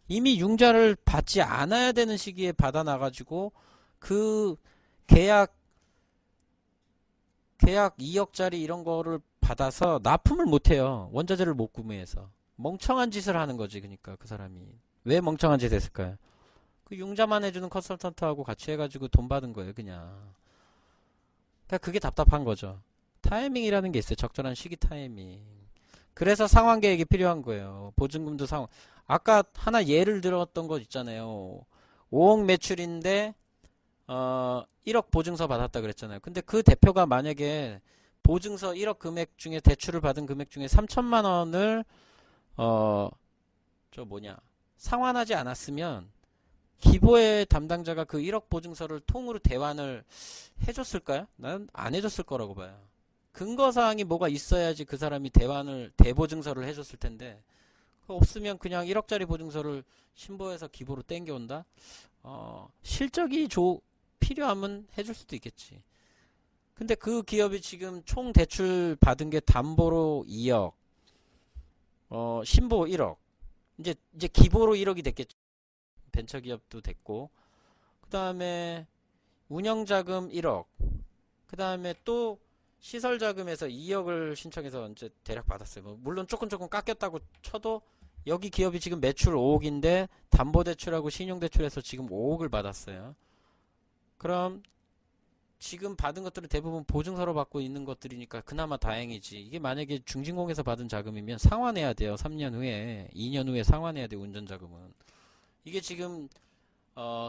이미 융자를 받지 않아야 되는 시기에 받아놔가지고 그 계약 2억짜리 이런 거를 받아서 납품을 못해요. 원자재를 못 구매해서. 멍청한 짓을 하는 거지. 그러니까 그 사람이. 왜 멍청한 짓 했을까요? 그 융자만 해주는 컨설턴트하고 같이 해가지고 돈 받은 거예요. 그냥. 그러니까 그게 답답한 거죠. 타이밍이라는 게 있어요. 적절한 시기 타이밍. 그래서 상환 계획이 필요한 거예요. 보증금도 아까 하나 예를 들었던 거 있잖아요. 5억 매출인데 1억 보증서 받았다 그랬잖아요. 근데 그 대표가 만약에 보증서 1억 금액 중에 대출을 받은 금액 중에 3천만 원을 상환하지 않았으면 기보의 담당자가 그 1억 보증서를 통으로 대환을 해줬을까요? 나는 안 해줬을 거라고 봐요. 근거사항이 뭐가 있어야지 그 사람이 대보증서를 해줬을 텐데, 없으면 그냥 1억짜리 보증서를 신보해서 기보로 땡겨온다? 실적이 필요하면 해줄 수도 있겠지. 근데 그 기업이 지금 총 대출 받은 게 담보로 2억, 신보 1억, 이제 기보로 1억이 됐겠죠. 벤처기업도 됐고, 그 다음에 운영자금 1억, 그 다음에 또 시설자금에서 2억을 신청해서 이제 대략 받았어요. 뭐 물론 조금 깎였다고 쳐도 여기 기업이 지금 매출 5억인데 담보대출하고 신용대출해서 지금 5억을 받았어요. 그럼 지금 받은 것들은 대부분 보증서로 받고 있는 것들이니까 그나마 다행이지. 이게 만약에 중진공에서 받은 자금이면 상환해야 돼요. 3년 후에, 2년 후에 상환해야 돼요. 운전자금은. 이게 지금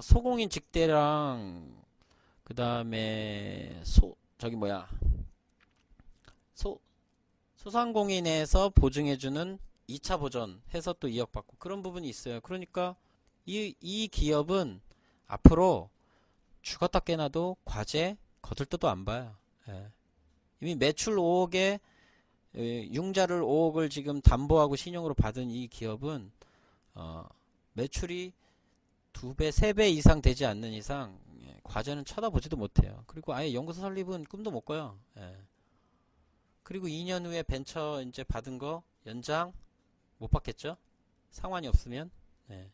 소공인 직대랑 그 다음에 소상공인에서 보증해주는 2차 보전 해서 또 2억 받고 그런 부분이 있어요. 그러니까 이 기업은 앞으로 죽었다 깨나도 과제 거들떠도 안 봐요. 예. 이미 매출 5억에 융자를 5억을 지금 담보하고 신용으로 받은 이 기업은 매출이 2배, 3배 이상 되지 않는 이상 과제는 쳐다보지도 못해요. 그리고 아예 연구소 설립은 꿈도 못 꿔요. 예. 그리고 2년 후에 벤처 이제 받은 거 연장 못 받겠죠? 상환이 없으면. 예.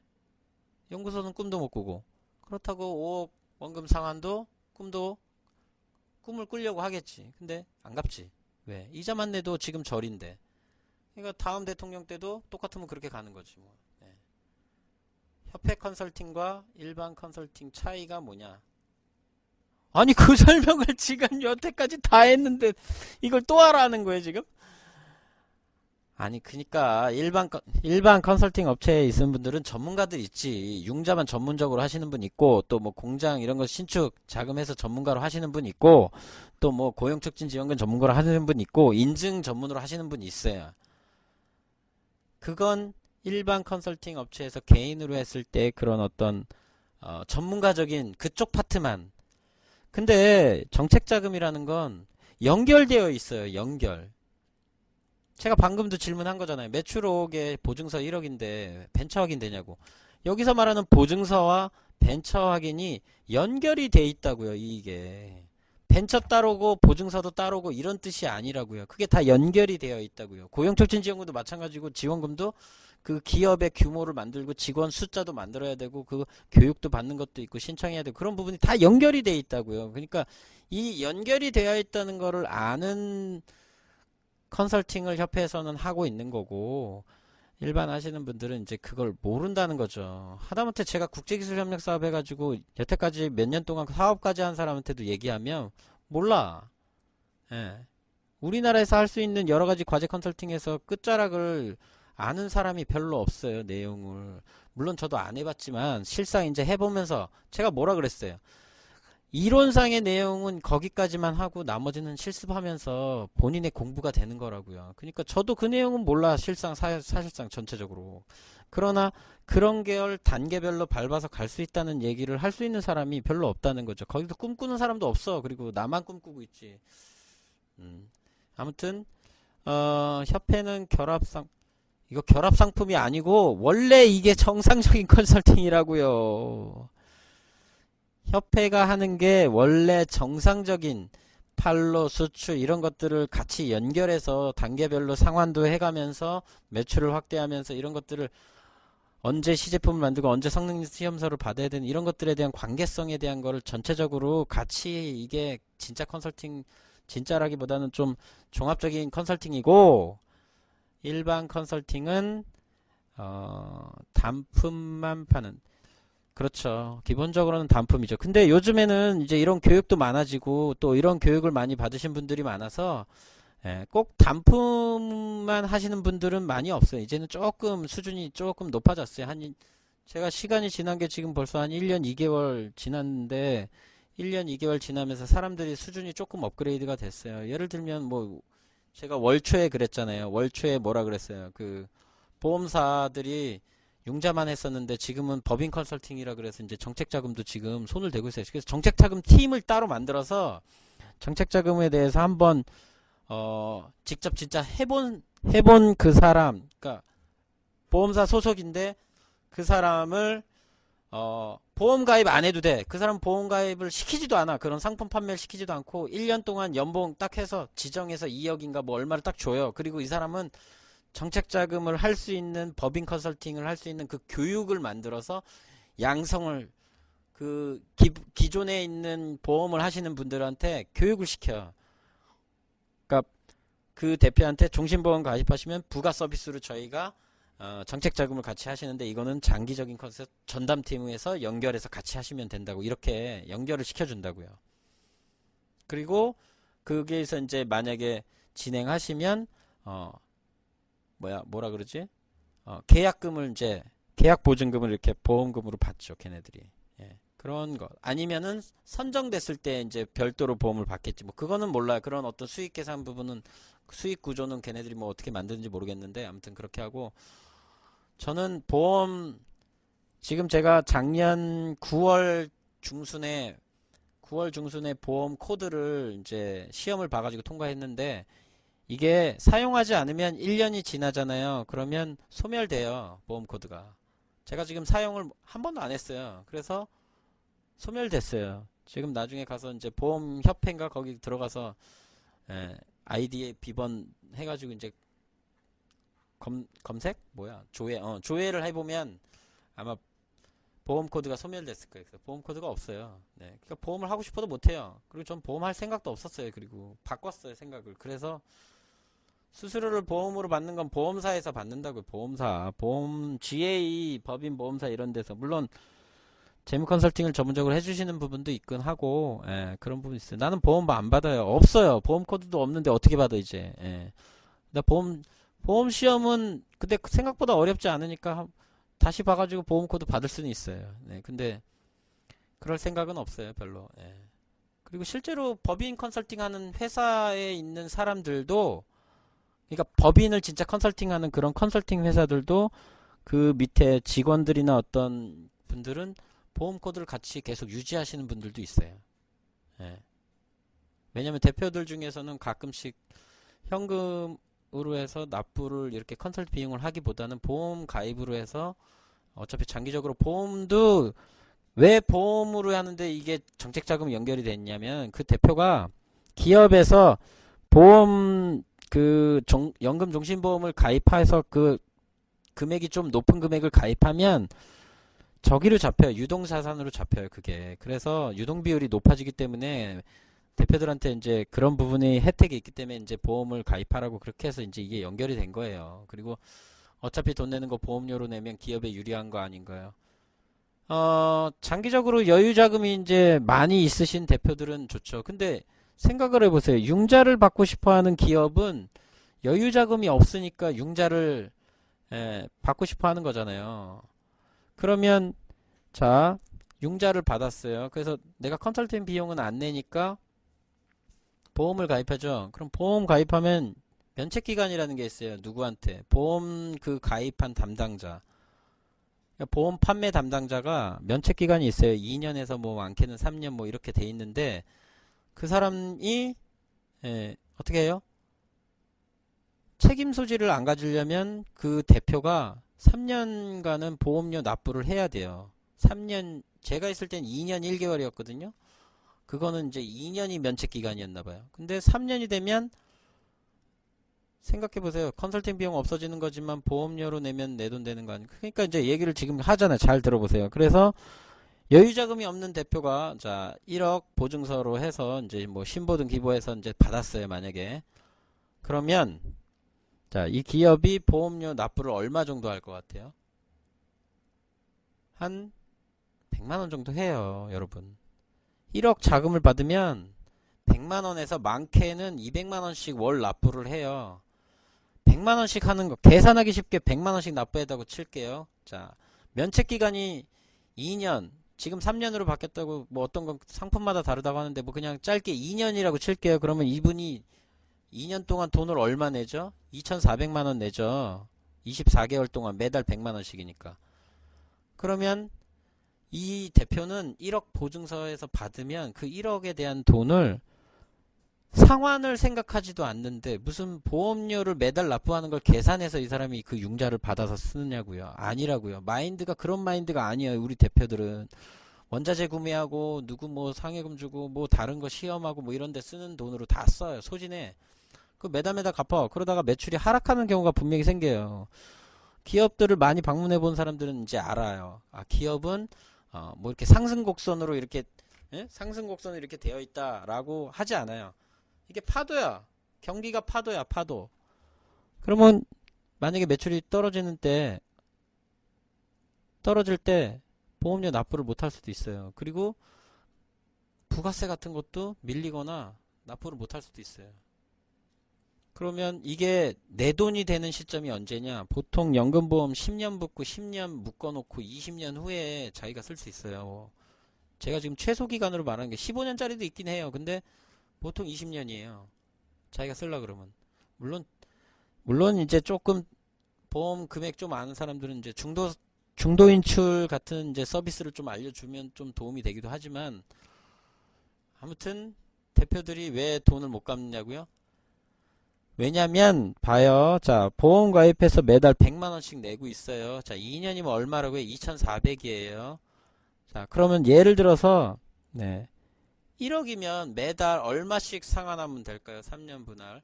연구소는 꿈도 못 꾸고, 그렇다고 5억 원금 상환도 꿈을 꾸려고 하겠지. 근데 안 갚지. 왜? 이자만 내도 지금 절인데. 그러니까 다음 대통령 때도 똑같으면 그렇게 가는 거지 뭐. 예. 협회 컨설팅과 일반 컨설팅 차이가 뭐냐? 아니 그 설명을 지금 여태까지 다 했는데 이걸 또 하라는 거예요 지금? 아니 그니까 일반 컨설팅 업체에 있는 분들은 전문가들 있지. 융자만 전문적으로 하시는 분 있고, 또 뭐 공장 이런 거 신축 자금해서 전문가로 하시는 분 있고, 또 뭐 고용촉진 지원금 전문가로 하시는 분 있고, 인증 전문으로 하시는 분이 있어요. 그건 일반 컨설팅 업체에서 개인으로 했을 때 그런 어떤 전문가적인 그쪽 파트만. 근데 정책자금이라는 건 연결되어 있어요. 연결. 제가 방금도 질문한 거잖아요. 매출 5억에 보증서 1억인데 벤처 확인되냐고. 여기서 말하는 보증서와 벤처 확인이 연결이 돼 있다고요. 이게 벤처 따로고 보증서도 따로고 이런 뜻이 아니라고요. 그게 다 연결이 되어 있다고요. 고용촉진지원금도 마찬가지고, 지원금도 그 기업의 규모를 만들고 직원 숫자도 만들어야 되고 그 교육도 받는 것도 있고 신청해야 되고, 그런 부분이 다 연결이 돼 있다고요. 그러니까 이 연결이 되어 있다는 거를 아는 컨설팅을 협회에서는 하고 있는 거고, 일반 하시는 분들은 이제 그걸 모른다는 거죠. 하다못해 제가 국제기술협력 사업 해가지고 여태까지 몇 년 동안 사업까지 한 사람한테도 얘기하면 몰라. 예. 우리나라에서 할 수 있는 여러 가지 과제 컨설팅에서 끝자락을 아는 사람이 별로 없어요. 내용을. 물론 저도 안 해봤지만 실상 이제 해보면서 제가 뭐라 그랬어요. 이론상의 내용은 거기까지만 하고 나머지는 실습하면서 본인의 공부가 되는 거라고요. 그러니까 저도 그 내용은 몰라 사실상 전체적으로. 그러나 그런 계열 단계별로 밟아서 갈 수 있다는 얘기를 할 수 있는 사람이 별로 없다는 거죠. 거기서 꿈꾸는 사람도 없어. 그리고 나만 꿈꾸고 있지. 아무튼 협회는 이거 결합 상품이 아니고 원래 이게 정상적인 컨설팅이라고요. 협회가 하는 게 원래 정상적인 판로, 수출 이런 것들을 같이 연결해서 단계별로 상환도 해가면서 매출을 확대하면서 이런 것들을 언제 시제품을 만들고 언제 성능 시험서를 받아야 되는 이런 것들에 대한 관계성에 대한 거를 전체적으로 같이 이게 진짜 컨설팅, 진짜라기보다는 좀 종합적인 컨설팅이고, 일반 컨설팅은 단품만 파는, 그렇죠. 기본적으로는 단품이죠. 근데 요즘에는 이제 이런 교육도 많아지고 또 이런 교육을 많이 받으신 분들이 많아서 꼭 단품만 하시는 분들은 많이 없어요. 이제는 조금 수준이 조금 높아졌어요. 제가 시간이 지난 게 지금 벌써 한 1년 2개월 지났는데 1년 2개월 지나면서 사람들이 수준이 조금 업그레이드가 됐어요. 예를 들면 뭐 제가 월초에 그랬잖아요. 월초에 뭐라 그랬어요. 그 보험사들이 융자만 했었는데 지금은 법인 컨설팅이라 그래서 이제 정책자금도 지금 손을 대고 있어요. 그래서 정책자금 팀을 따로 만들어서 정책자금에 대해서 한번 직접 진짜 해본 그 사람, 그러니까 보험사 소속인데 그 사람을 보험 가입 안 해도 돼. 그 사람 보험 가입을 시키지도 않아. 그런 상품 판매를 시키지도 않고 1년 동안 연봉 딱 해서 지정해서 2억인가 뭐 얼마를 딱 줘요. 그리고 이 사람은 정책 자금을 할 수 있는 법인 컨설팅을 할 수 있는 그 교육을 만들어서 양성을 그 기존에 있는 보험을 하시는 분들한테 교육을 시켜. 그러니까 그 대표한테 종신보험 가입하시면 부가 서비스로 저희가 정책 자금을 같이 하시는데 이거는 장기적인 컨셉 전담팀에서 연결해서 같이 하시면 된다고 이렇게 연결을 시켜준다고요. 그리고 거기에서 이제 만약에 진행하시면 뭐라 그러지? 계약금을 이제 계약 보증금을 이렇게 보험금으로 받죠, 걔네들이. 예, 그런 거. 아니면은 선정됐을 때 이제 별도로 보험을 받겠지. 뭐 그거는 몰라요. 그런 어떤 수익 계산 부분은 수익 구조는 걔네들이 뭐 어떻게 만드는지 모르겠는데 아무튼 그렇게 하고 저는 보험 지금 제가 작년 9월 중순에 보험 코드를 이제 시험을 봐가지고 통과했는데 이게 사용하지 않으면 1년이 지나잖아요. 그러면 소멸돼요. 보험 코드가. 제가 지금 사용을 한 번도 안 했어요. 그래서 소멸됐어요. 지금 나중에 가서 이제 보험협회인가 거기 들어가서 아이디에 비번 해가지고 이제 검색? 뭐야? 조회를 해보면 아마 보험 코드가 소멸됐을 거예요. 그래서 보험 코드가 없어요. 네. 그러니까 보험을 하고 싶어도 못해요. 그리고 전 보험할 생각도 없었어요. 그리고 바꿨어요, 생각을. 그래서 수수료를 보험으로 받는 건 보험사에서 받는다고요. 보험사, 보험, GA, 법인 보험사 이런 데서. 물론 재무 컨설팅을 전문적으로 해주시는 부분도 있긴 하고, 그런 부분이 있어요. 나는 보험 안 받아요. 없어요. 보험 코드도 없는데 어떻게 받아 이제. 나 보험 시험은 근데 생각보다 어렵지 않으니까 다시 봐가지고 보험 코드 받을 수는 있어요. 네, 근데 그럴 생각은 없어요, 별로. 그리고 실제로 법인 컨설팅하는 회사에 있는 사람들도, 그러니까 법인을 진짜 컨설팅하는 그런 컨설팅 회사들도 그 밑에 직원들이나 어떤 분들은 보험 코드를 같이 계속 유지하시는 분들도 있어요. 왜냐면 대표들 중에서는 가끔씩 현금으로 해서 납부를 이렇게 컨설팅 비용을 하기보다는 보험 가입으로 해서 어차피 장기적으로 보험도 왜 보험으로 하는데 이게 정책 자금 연결이 됐냐면 그 대표가 기업에서 보험 연금 종신보험을 가입해서 그 금액이 좀 높은 금액을 가입하면 저기로 잡혀요. 유동자산으로 잡혀요. 그게. 그래서 유동비율이 높아지기 때문에 대표들한테 이제 그런 부분이 혜택이 있기 때문에 이제 보험을 가입하라고 그렇게 해서 이제 이게 연결이 된 거예요. 그리고 어차피 돈 내는 거 보험료로 내면 기업에 유리한 거 아닌가요? 장기적으로 여유 자금이 이제 많이 있으신 대표들은 좋죠. 근데 생각을 해보세요. 융자를 받고 싶어 하는 기업은 여유 자금이 없으니까 융자를 받고 싶어 하는 거잖아요. 그러면 자, 융자를 받았어요. 그래서 내가 컨설팅 비용은 안 내니까 보험을 가입하죠. 그럼 보험 가입하면 면책기간이라는 게 있어요. 누구한테? 보험 그 가입한 담당자. 그러니까 보험 판매 담당자가 면책기간이 있어요. 2년에서 뭐 많게는 3년 뭐 이렇게 돼 있는데 그 사람이 어떻게 해요? 책임 소지를 안 가지려면 그 대표가 3년간은 보험료 납부를 해야 돼요. 3년, 제가 있을 땐 2년 1개월이었거든요. 그거는 이제 2년이 면책 기간이었나 봐요. 근데 3년이 되면 생각해 보세요. 컨설팅 비용 없어지는 거지만 보험료로 내면 내 돈 되는 거 아니에요. 그러니까 이제 얘기를 지금 하잖아요. 잘 들어보세요. 그래서 여유 자금이 없는 대표가 자 1억 보증서로 해서 이제 뭐 신보등 기부해서 이제 받았어요. 만약에 그러면 자, 이 기업이 보험료 납부를 얼마 정도 할 것 같아요? 한 100만 원 정도 해요, 여러분. 1억 자금을 받으면 100만 원에서 많게는 200만 원씩 월 납부를 해요. 100만 원씩 하는 거 계산하기 쉽게 100만 원씩 납부했다고 칠게요. 자, 면책 기간이 2년, 지금 3년으로 바뀌었다고 뭐 어떤 건 상품마다 다르다고 하는데 뭐 그냥 짧게 2년이라고 칠게요. 그러면 이분이 2년 동안 돈을 얼마 내죠? 2,400만 원 내죠. 24개월 동안 매달 100만 원씩이니까. 그러면 이 대표는 1억 보증서에서 받으면 그 1억에 대한 돈을 상환을 생각하지도 않는데 무슨 보험료를 매달 납부하는 걸 계산해서 이 사람이 그 융자를 받아서 쓰느냐고요. 아니라고요. 마인드가 그런 마인드가 아니에요. 우리 대표들은 원자재 구매하고 누구 뭐 상해금 주고 뭐 다른 거 시험하고 뭐 이런 데 쓰는 돈으로 다 써요. 소진해. 그 매달 매달 갚아. 그러다가 매출이 하락하는 경우가 분명히 생겨요. 기업들을 많이 방문해 본 사람들은 이제 알아요. 아, 기업은 뭐 이렇게 상승 곡선으로 이렇게 상승 곡선으로 이렇게 되어 있다라고 하지 않아요. 이게 파도야. 경기가 파도야, 파도. 그러면 만약에 매출이 떨어질 때 보험료 납부를 못 할 수도 있어요. 그리고 부가세 같은 것도 밀리거나 납부를 못 할 수도 있어요. 그러면 이게 내 돈이 되는 시점이 언제냐? 보통 연금보험 10년 붓고 10년 묶어놓고 20년 후에 자기가 쓸 수 있어요. 제가 지금 최소 기간으로 말하는 게 15년짜리도 있긴 해요. 근데 보통 20년이에요. 자기가 쓸라 그러면. 물론 이제 조금 보험 금액 좀 아는 사람들은 이제 중도 인출 같은 이제 서비스를 좀 알려주면 좀 도움이 되기도 하지만 아무튼 대표들이 왜 돈을 못 갚느냐고요? 왜냐면 봐요. 자, 보험 가입해서 매달 100만 원씩 내고 있어요. 자, 2년이면 얼마라고요? 2,400이에요. 자, 그러면 예를 들어서 네. 1억이면 매달 얼마씩 상환하면 될까요? 3년 분할.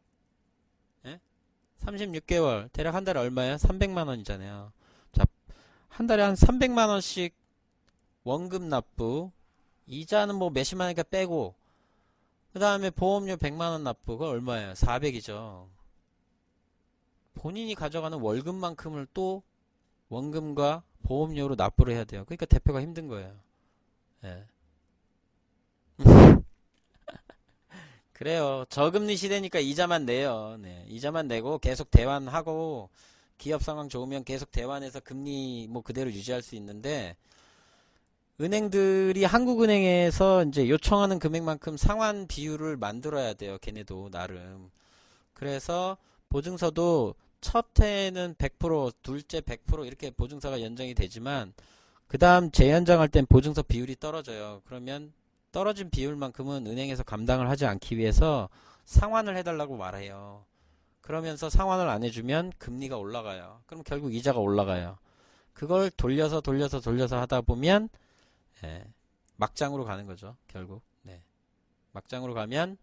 예? 36개월. 대략 한 달에 얼마예요? 300만 원이잖아요. 자, 한 달에 한 300만 원씩 원금 납부. 이자는 뭐 몇십만 원이니까 빼고 그 다음에 보험료 100만 원 납부. 그거 얼마예요? 400이죠. 본인이 가져가는 월급만큼을 또 원금과 보험료로 납부를 해야 돼요. 그러니까 대표가 힘든 거예요. 예. 그래요. 저금리 시대니까 이자만 내요. 네. 이자만 내고 계속 대환하고 기업 상황 좋으면 계속 대환해서 금리 뭐 그대로 유지할 수 있는데 은행들이 한국은행에서 이제 요청하는 금액만큼 상환 비율을 만들어야 돼요. 걔네도 나름. 그래서 보증서도 첫 해에는 100%, 둘째 100% 이렇게 보증서가 연장이 되지만 그 다음 재연장할 땐 보증서 비율이 떨어져요. 그러면 떨어진 비율만큼은 은행에서 감당을 하지 않기 위해서 상환을 해달라고 말해요. 그러면서 상환을 안 해주면 금리가 올라가요. 그럼 결국 이자가 올라가요. 그걸 돌려서 하다 보면 예, 막장으로 가는 거죠. 결국. 네. 막장으로 가면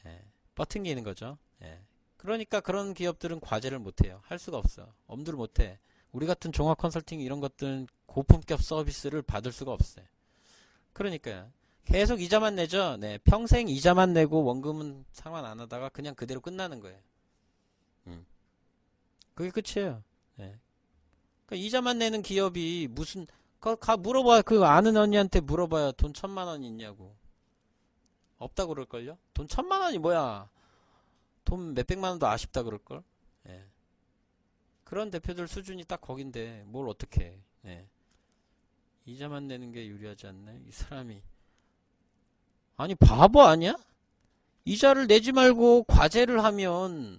예, 뻗팅기는 거죠. 예. 그러니까 그런 기업들은 과제를 못해요. 할 수가 없어. 엄두를 못해. 우리 같은 종합 컨설팅 이런 것들은 고품격 서비스를 받을 수가 없어요. 그러니까요. 계속 이자만 내죠. 네, 평생 이자만 내고 원금은 상환 안 하다가 그냥 그대로 끝나는 거예요. 음, 그게 끝이에요. 네. 그러니까 이자만 내는 기업이 무슨 물어봐. 그 아는 언니한테 물어봐요. 돈 1,000만 원 있냐고. 없다 그럴걸요? 돈 1,000만 원이 뭐야? 돈 몇백만 원도 아쉽다 그럴걸? 예. 그런 대표들 수준이 딱 거긴데 뭘 어떻게 해. 예. 이자만 내는 게 유리하지 않나요? 이 사람이. 아니, 바보 아니야? 이자를 내지 말고 과제를 하면,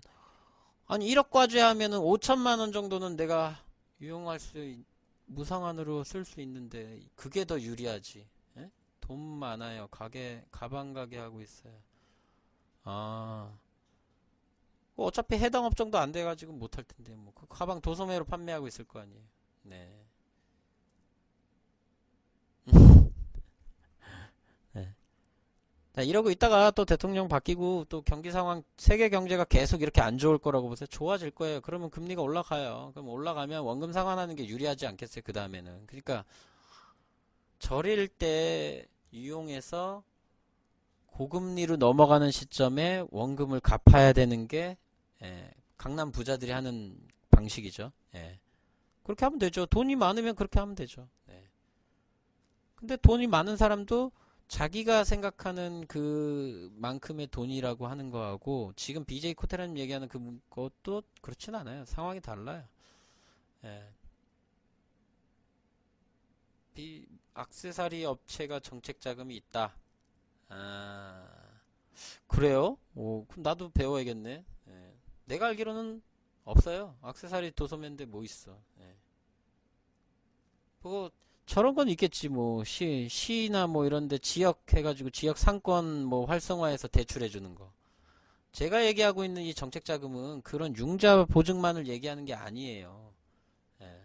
아니, 1억 과제 하면은 5천만 원 정도는 내가 유용할 무상환으로 쓸 수 있는데, 그게 더 유리하지. 예? 돈 많아요. 가방 가게 하고 있어요. 아, 어차피 해당 업종도 안 돼가지고 못할 텐데, 뭐. 그 가방 도소매로 판매하고 있을 거 아니에요. 네. 네. 자, 이러고 있다가 또 대통령 바뀌고 또 경기 상황, 세계 경제가 계속 이렇게 안 좋을 거라고 보세요. 좋아질 거예요. 그러면 금리가 올라가요. 그럼 올라가면 원금 상환하는 게 유리하지 않겠어요? 그 다음에는. 그러니까 저릴 때 이용해서 고금리로 넘어가는 시점에 원금을 갚아야 되는 게 강남 부자들이 하는 방식이죠. 예. 그렇게 하면 되죠. 돈이 많으면 그렇게 하면 되죠. 네. 근데 돈이 많은 사람도 자기가 생각하는 그만큼의 돈이라고 하는 거하고 지금 BJ 코테라님 얘기하는 그것도 그렇진 않아요. 상황이 달라요. 예. 액세서리 업체가 정책 자금이 있다. 아, 그래요? 오, 그럼 나도 배워야겠네. 예. 내가 알기로는 없어요. 액세서리 도소매인데 뭐 있어. 예. 뭐 저런 건 있겠지. 뭐 시나 뭐 이런데 지역 해가지고 지역 상권 뭐 활성화해서 대출해 주는 거. 제가 얘기하고 있는 이 정책 자금은 그런 융자 보증만을 얘기하는 게 아니에요. 예.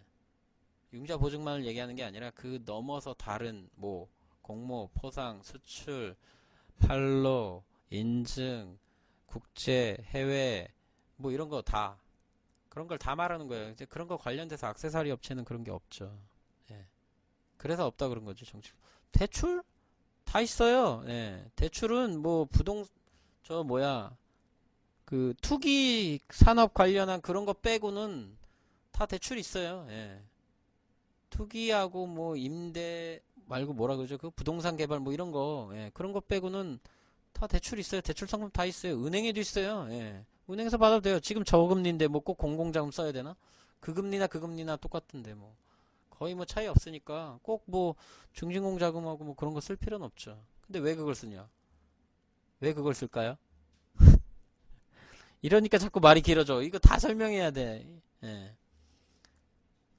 융자 보증만을 얘기하는 게 아니라 그 넘어서 다른 뭐 공모, 포상, 수출, 판로, 인증, 국제, 해외 뭐 이런 거 다 그런 걸 다 말하는 거예요. 이제 그런 거 관련돼서 액세서리 업체는 그런 게 없죠. 예. 그래서 없다 그런 거죠, 정책. 대출 다 있어요. 예. 대출은 뭐 저 뭐야 그 투기 산업 관련한 그런 거 빼고는 다 대출 있어요. 예. 투기하고 뭐 임대 말고 뭐라 그러죠? 그 부동산 개발 뭐 이런 거 예. 그런 거 빼고는 다 대출 있어요. 대출 상품 다 있어요. 은행에도 있어요. 예. 은행에서 받아도 돼요. 지금 저금리인데 뭐 꼭 공공자금 써야 되나? 그 금리나 똑같은데 뭐. 거의 뭐 차이 없으니까 꼭 뭐 중진공자금하고 뭐 그런 거 쓸 필요는 없죠. 근데 왜 그걸 쓰냐? 왜 그걸 쓸까요? 이러니까 자꾸 말이 길어져. 이거 다 설명해야 돼. 예.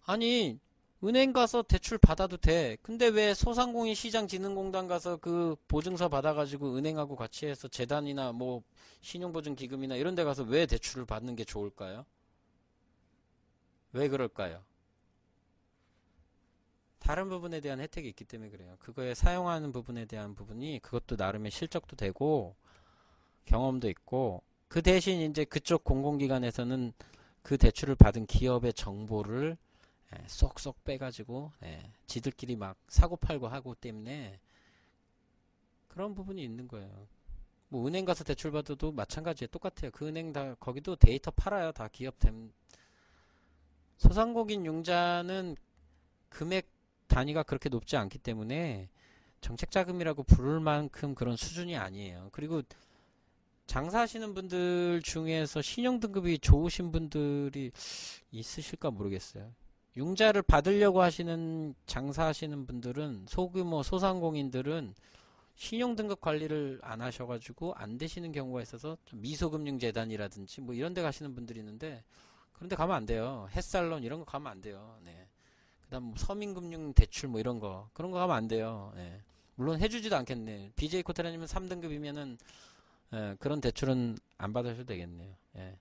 아니, 은행 가서 대출 받아도 돼. 근데 왜 소상공인 시장진흥공단 가서 그 보증서 받아가지고 은행하고 같이 해서 재단이나 뭐 신용보증기금이나 이런 데 가서 왜 대출을 받는 게 좋을까요? 왜 그럴까요? 다른 부분에 대한 혜택이 있기 때문에 그래요. 그거에 사용하는 부분에 대한 부분이 그것도 나름의 실적도 되고 경험도 있고 그 대신 이제 그쪽 공공기관에서는 그 대출을 받은 기업의 정보를 쏙쏙 빼가지고 지들끼리 막 사고팔고 하고 때문에 그런 부분이 있는 거예요. 뭐 은행 가서 대출 받아도 마찬가지에 똑같아요. 그 은행 다 거기도 데이터 팔아요. 다 기업 소상공인 융자는 금액 단위가 그렇게 높지 않기 때문에 정책 자금이라고 부를 만큼 그런 수준이 아니에요. 그리고 장사하시는 분들 중에서 신용 등급이 좋으신 분들이 있으실까 모르겠어요. 융자를 받으려고 하시는 장사하시는 분들은 소규모 소상공인들은 신용 등급 관리를 안 하셔가지고 안 되시는 경우가 있어서 미소금융재단이라든지 뭐 이런 데 가시는 분들이 있는데 그런 데 가면 안 돼요. 햇살론 이런 거 가면 안 돼요. 네. 그다음 뭐 서민금융 대출 뭐 이런 거 그런 거 가면 안 돼요. 예. 물론 해주지도 않겠네. BJ 코테라님은 3등급이면은 그런 대출은 안 받으셔도 되겠네요. 예.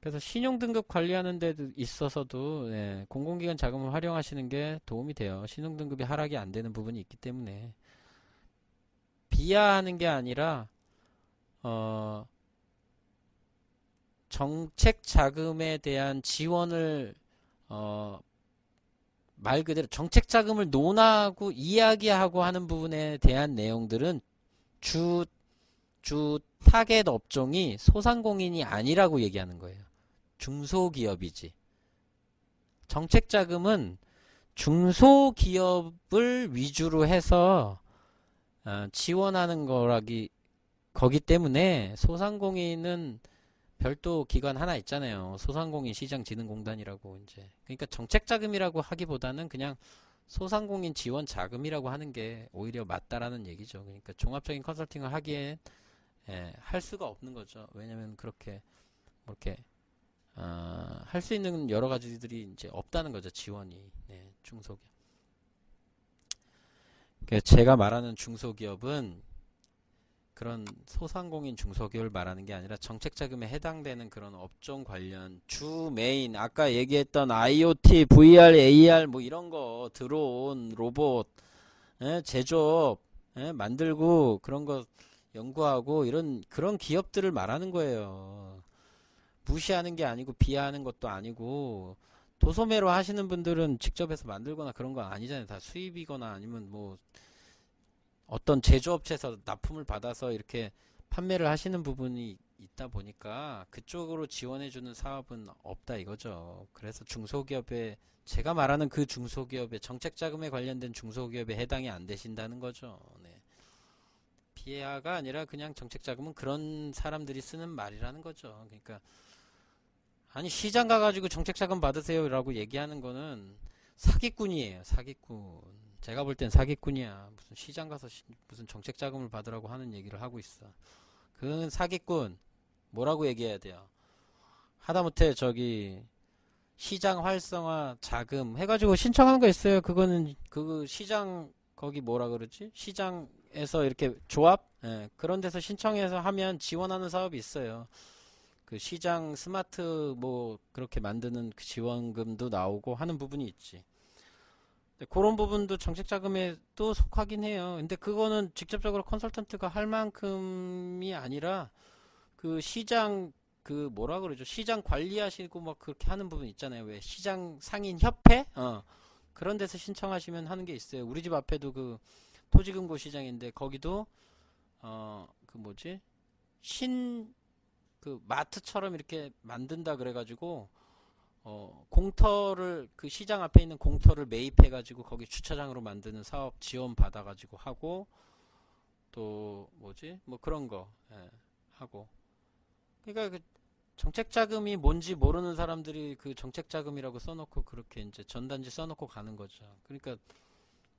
그래서 신용등급 관리하는 데 있어서도 공공기관 자금을 활용하시는 게 도움이 돼요. 신용등급이 하락이 안 되는 부분이 있기 때문에 비하하는 게 아니라 어, 정책 자금에 대한 지원을 말 그대로 정책 자금을 논하고 이야기하고 하는 부분에 대한 내용들은 주 타겟 업종이 소상공인이 아니라고 얘기하는 거예요. 중소기업이지. 정책 자금은 중소기업을 위주로 해서 지원하는 거기 때문에 소상공인은 별도 기관 하나 있잖아요. 소상공인 시장진흥공단이라고 이제. 그러니까 정책 자금이라고 하기보다는 그냥 소상공인 지원 자금이라고 하는 게 오히려 맞다라는 얘기죠. 그러니까 종합적인 컨설팅을 하기엔 할 수가 없는 거죠. 왜냐면 그렇게 뭐 이렇게 할 수 있는 여러 가지들이 이제 없다는 거죠. 지원이. 네, 중소기업. 그러니까 제가 말하는 중소기업은 그런 소상공인 중소기업을 말하는 게 아니라 정책자금에 해당되는 그런 업종 관련 주 메인 아까 얘기했던 IoT, VR, AR 뭐 이런 거 드론, 로봇, 제조업 만들고 그런 거 연구하고 이런 그런 기업들을 말하는 거예요. 무시하는 게 아니고 비하하는 것도 아니고 도소매로 하시는 분들은 직접 해서 만들거나 그런 거 아니잖아요. 다 수입이거나 아니면 뭐 어떤 제조업체에서 납품을 받아서 이렇게 판매를 하시는 부분이 있다 보니까 그쪽으로 지원해주는 사업은 없다 이거죠. 그래서 중소기업에 제가 말하는 그 중소기업의 정책자금에 관련된 중소기업에 해당이 안 되신다는 거죠. 네. 비하가 아니라 그냥 정책자금은 그런 사람들이 쓰는 말이라는 거죠. 그러니까 아니 시장 가가지고 정책자금 받으세요 라고 얘기하는 거는 사기꾼이에요. 사기꾼. 제가 볼 땐 사기꾼이야. 무슨 시장 가서 무슨 정책자금을 받으라고 하는 얘기를 하고 있어. 그건 사기꾼. 뭐라고 얘기해야 돼요? 하다못해 저기 시장 활성화 자금 해가지고 신청하는 거 있어요. 그거는 그 시장 거기 뭐라 그러지? 시장에서 이렇게 조합? 그런 데서 신청해서 하면 지원하는 사업이 있어요. 그 시장 스마트 뭐 그렇게 만드는 그 지원금도 나오고 하는 부분이 있지. 그런 부분도 정책자금에 또 속하긴 해요. 근데 그거는 직접적으로 컨설턴트가 할 만큼이 아니라 그 시장 그 뭐라 그러죠? 시장 관리하시고 막 그렇게 하는 부분 있잖아요. 왜 시장 상인 협회? 그런 데서 신청하시면 하는 게 있어요. 우리 집 앞에도 그 토지금고 시장인데 거기도 그 뭐지? 그 마트처럼 이렇게 만든다 그래가지고 공터를 그 시장 앞에 있는 공터를 매입해가지고 거기 주차장으로 만드는 사업 지원 받아가지고 하고 또 뭐지 뭐 그런 거 하고 그러니까 그 정책 자금이 뭔지 모르는 사람들이 그 정책 자금이라고 써놓고 그렇게 이제 전단지 써놓고 가는 거죠. 그러니까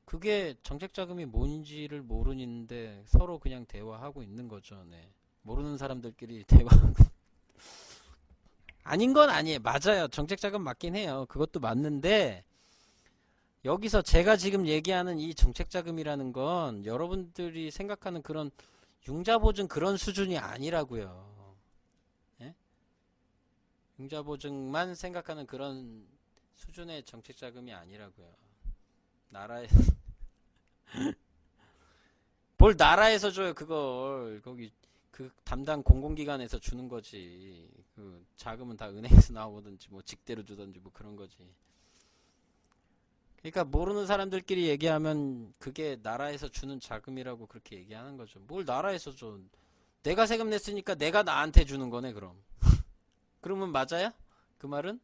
그게 정책 자금이 뭔지를 모르는데 서로 그냥 대화하고 있는 거죠. 네. 모르는 사람들끼리 대화 아닌 건 아니에요. 맞아요. 정책자금 맞긴 해요. 그것도 맞는데 여기서 제가 지금 얘기하는 이 정책자금이라는 건 여러분들이 생각하는 그런 융자보증 그런 수준이 아니라고요. 예? 융자보증만 생각하는 그런 수준의 정책자금이 아니라고요. 나라에 뭘 나라에서 줘요 그걸 거기 그 담당 공공기관에서 주는 거지. 그 자금은 다 은행에서 나오든지 뭐 직대로 주든지 뭐 그런 거지. 그러니까 모르는 사람들끼리 얘기하면 그게 나라에서 주는 자금이라고 그렇게 얘기하는 거죠. 뭘 나라에서 줘? 내가 세금 냈으니까 내가 나한테 주는 거네 그럼. 그러면 맞아요? 그 말은?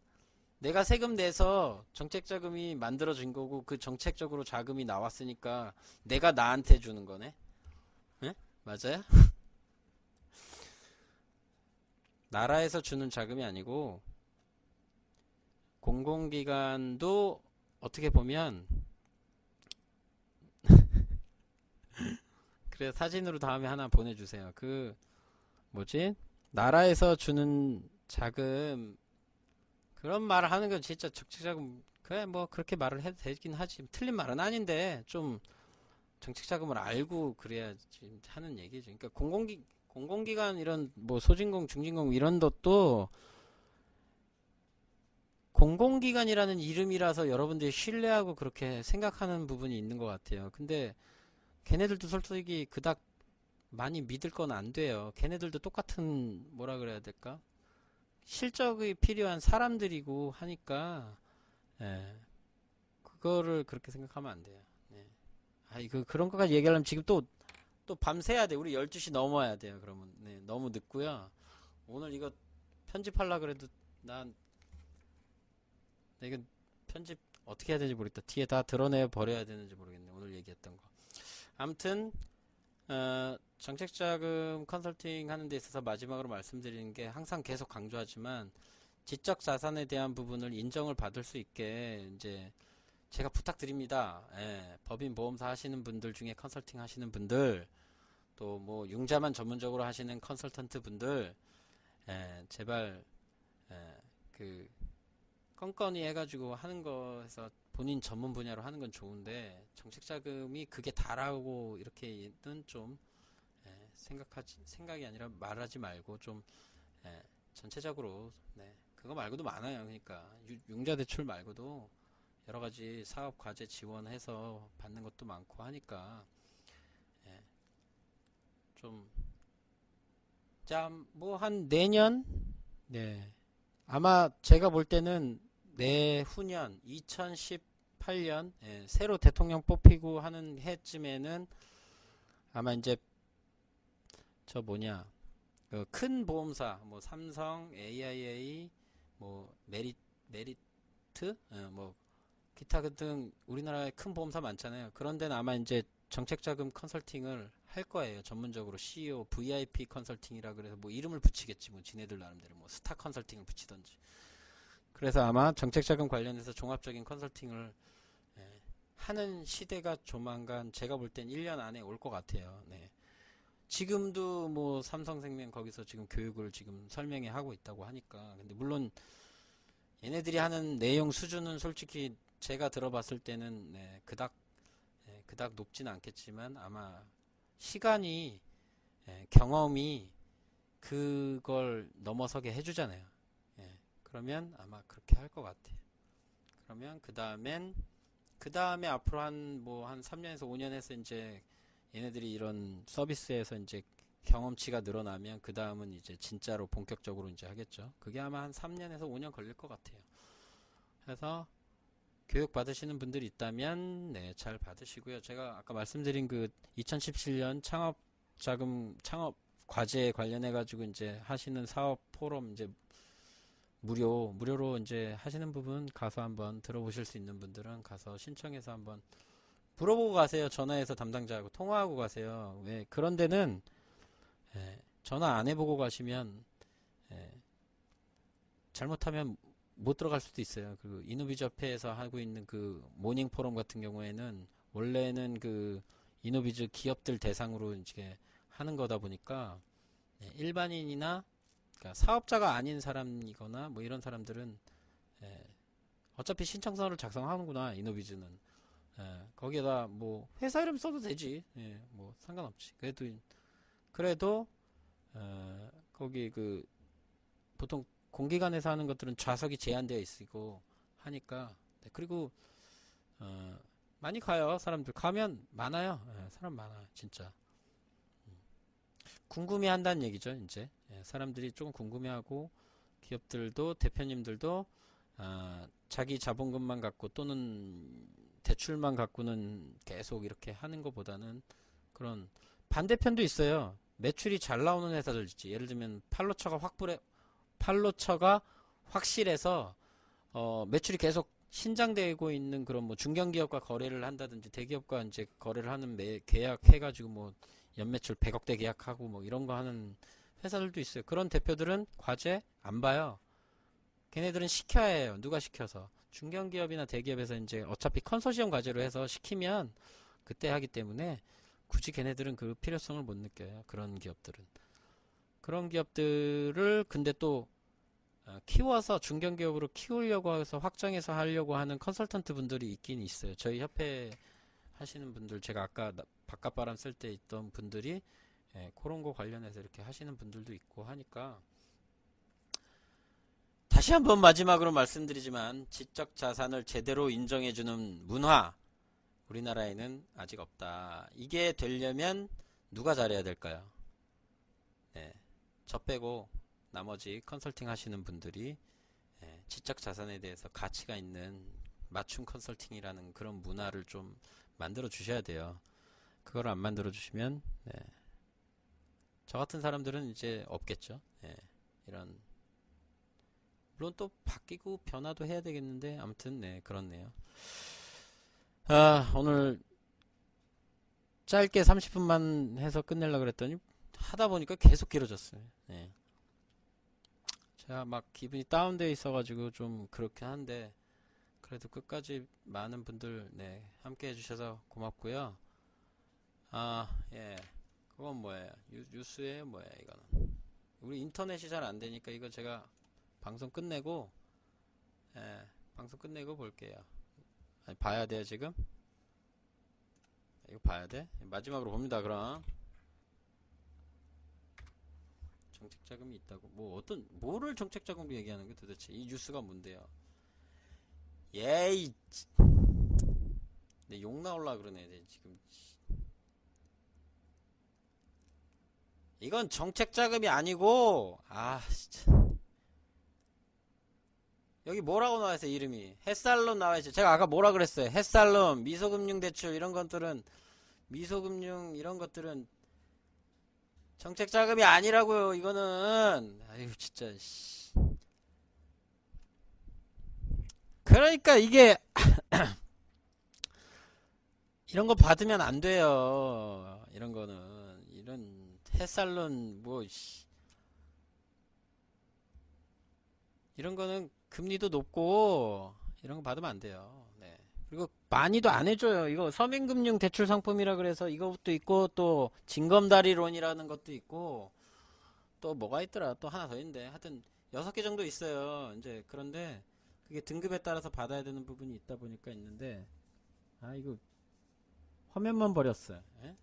내가 세금 내서 정책 자금이 만들어진 거고 그 정책적으로 자금이 나왔으니까 내가 나한테 주는 거네? 네? 맞아요? 나라에서 주는 자금이 아니고 공공기관도 어떻게 보면 그래 사진으로 다음에 하나 보내주세요. 그 뭐지? 나라에서 주는 자금 그런 말을 하는 건 진짜 정책자금 그래 뭐 그렇게 말을 해도 되긴 하지 틀린 말은 아닌데 좀 정책자금을 알고 그래야지 하는 얘기죠. 그러니까 공공기관 이런 뭐 소진공 중진공 이런 것도 공공기관이라는 이름이라서 여러분들이 신뢰하고 그렇게 생각하는 부분이 있는 것 같아요. 근데 걔네들도 솔직히 그닥 많이 믿을 건 안 돼요. 걔네들도 똑같은 뭐라 그래야 될까? 실적이 필요한 사람들이고 하니까 예, 그거를 그렇게 생각하면 안 돼요. 네. 아 이거 그런 것까지 얘기하려면 지금 또 밤새야 돼. 우리 12시 넘어야 돼요. 그러면 네, 너무 늦고요. 오늘 이거 편집하려 그래도 난 이거 편집 어떻게 해야 되는지 모르겠다. 뒤에 다 드러내 버려야 되는지 모르겠네. 오늘 얘기했던 거. 아무튼 정책자금 컨설팅 하는 데 있어서 마지막으로 말씀드리는 게 항상 계속 강조하지만 지적 자산에 대한 부분을 인정을 받을 수 있게 이제 제가 부탁드립니다. 예, 법인 보험사 하시는 분들 중에 컨설팅 하시는 분들, 또 뭐 융자만 전문적으로 하시는 컨설턴트 분들, 예, 제발 예, 그 건건이 해가지고 하는 거에서 본인 전문 분야로 하는 건 좋은데 정책자금이 그게 다라고 이렇게는 좀 생각이 아니라 말하지 말고 좀 전체적으로 그거 말고도 많아요. 그러니까 융자 대출 말고도 여러 가지 사업 과제 지원해서 받는 것도 많고 하니까 좀 자, 뭐 한 내년 아마 제가 볼 때는 내후년 2018년 새로 대통령 뽑히고 하는 해쯤에는 아마 이제 저 뭐냐 그 큰 보험사 뭐 삼성, AIA, 뭐 메리트, 뭐 기타 등 우리나라에 큰 보험사 많잖아요. 그런 데는 아마 이제 정책자금 컨설팅을 할 거예요. 전문적으로 CEO, VIP 컨설팅이라 그래서 뭐 이름을 붙이겠지. 뭐 지네들 나름대로 뭐 스타 컨설팅을 붙이던지. 그래서 아마 정책자금 관련해서 종합적인 컨설팅을 하는 시대가 조만간 제가 볼 땐 1년 안에 올 것 같아요. 네. 지금도 뭐 삼성생명 거기서 지금 교육을 지금 설명회 하고 있다고 하니까. 근데 물론 얘네들이 하는 내용 수준은 솔직히 제가 들어봤을 때는 그닥 높진 않겠지만 아마 시간이 경험이 그걸 넘어서게 해주잖아요. 그러면 아마 그렇게 할 것 같아요. 그러면 그 다음에 앞으로 한 3년에서 5년 해서 이제 얘네들이 이런 서비스에서 이제 경험치가 늘어나면 그 다음은 이제 진짜로 본격적으로 이제 하겠죠. 그게 아마 한 3년에서 5년 걸릴 것 같아요. 그래서 교육 받으시는 분들이 있다면 잘 받으시고요. 제가 아까 말씀드린 그 2017년 창업 과제에 관련해 가지고 이제 하시는 사업 포럼 이제 무료로 이제 하시는 부분 가서 한번 들어보실 수 있는 분들은 가서 신청해서 한번 물어보고 가세요. 전화해서 담당자하고 통화하고 가세요. 왜 그런 데는 전화 안 해보고 가시면 잘못하면 못 들어갈 수도 있어요. 그 이노비즈협회에서 하고 있는 그 모닝 포럼 같은 경우에는 원래는 그 이노비즈 기업들 대상으로 이제 하는 거다 보니까 일반인이나 그러니까 사업자가 아닌 사람이거나 뭐 이런 사람들은 어차피 신청서를 작성하는구나. 이노비즈는 거기에다 뭐 회사 이름 써도 되지. 뭐 상관없지. 그래도 거기 그 보통 공기관에서 하는 것들은 좌석이 제한되어 있고 하니까 그리고 많이 가요. 사람들 가면 많아요. 사람 많아요. 진짜 궁금해한다는 얘기죠. 이제 사람들이 조금 궁금해하고 기업들도 대표님들도 자기 자본금만 갖고 또는 대출만 갖고는 계속 이렇게 하는 것보다는 그런 반대편도 있어요. 매출이 잘 나오는 회사들 있지. 예를 들면 팔로처가 확실해서 매출이 계속 신장되고 있는 그런 뭐 중견기업과 거래를 한다든지 대기업과 이제 거래를 하는 계약 해가지고 뭐 연매출 100억대 계약하고 뭐 이런 거 하는 회사들도 있어요. 그런 대표들은 과제 안 봐요. 걔네들은 시켜야 해요. 누가 시켜서. 중견기업이나 대기업에서 이제 어차피 컨소시엄 과제로 해서 시키면 그때 하기 때문에 굳이 걔네들은 그 필요성을 못 느껴요. 그런 기업들은. 그런 기업들을 근데 또 키워서 중견기업으로 키우려고 해서 확장해서 하려고 하는 컨설턴트 분들이 있긴 있어요. 저희 협회 하시는 분들 제가 아까 바깥바람 쓸 때 있던 분들이 그런 거 관련해서 이렇게 하시는 분들도 있고 하니까 다시 한번 마지막으로 말씀드리지만 지적 자산을 제대로 인정해주는 문화 우리나라에는 아직 없다. 이게 되려면 누가 잘해야 될까요? 저 빼고 나머지 컨설팅 하시는 분들이 지적 자산에 대해서 가치가 있는 맞춤 컨설팅이라는 그런 문화를 좀 만들어 주셔야 돼요. 그걸 안 만들어 주시면 저 같은 사람들은 이제 없겠죠. 이런 물론 또 바뀌고 변화도 해야 되겠는데 아무튼 그렇네요. 오늘 짧게 30분만 해서 끝내려고 그랬더니 하다 보니까 계속 길어졌어요. 제가 막 기분이 다운되어 있어가지고 좀 그렇긴 한데 그래도 끝까지 많은 분들 네, 함께 해주셔서 고맙고요. 아, 예. 그건 뭐예요? 뉴스예요? 뭐예요, 이거는? 우리 인터넷이 잘 안 되니까 이거 제가 방송 끝내고 예, 방송 끝내고 볼게요. 아니, 봐야 돼요, 지금? 이거 봐야 돼? 마지막으로 봅니다, 그럼. 정책자금이 있다고. 뭐를 정책자금으로 얘기하는 게 도대체? 이 뉴스가 뭔데요? 예이, 내 욕 나올라 그러네, 지금. 이건 정책자금이 아니고, 아, 진짜. 여기 뭐라고 나와있어요, 이름이? 햇살론 나와있어요. 제가 아까 뭐라 그랬어요? 햇살론, 미소금융대출, 이런 것들은, 미소금융, 이런 것들은 정책자금이 아니라고요, 이거는. 아유, 진짜, 씨. 그러니까 이게, 이런 거 받으면 안 돼요. 이런 거는. 이런, 햇살론, 뭐, 씨. 이런 거는 금리도 높고, 이런 거 받으면 안 돼요. 네. 그리고 많이도 안 해줘요. 이거 서민금융 대출 상품이라 그래서 이것도 있고, 또, 징검다리론이라는 것도 있고, 또 뭐가 있더라. 또 하나 더 있는데. 하여튼, 6개 정도 있어요. 이제, 그런데, 그게 등급에 따라서 받아야 되는 부분이 있다 보니까 있는데, 아, 이거, 화면만 버렸어요. 예?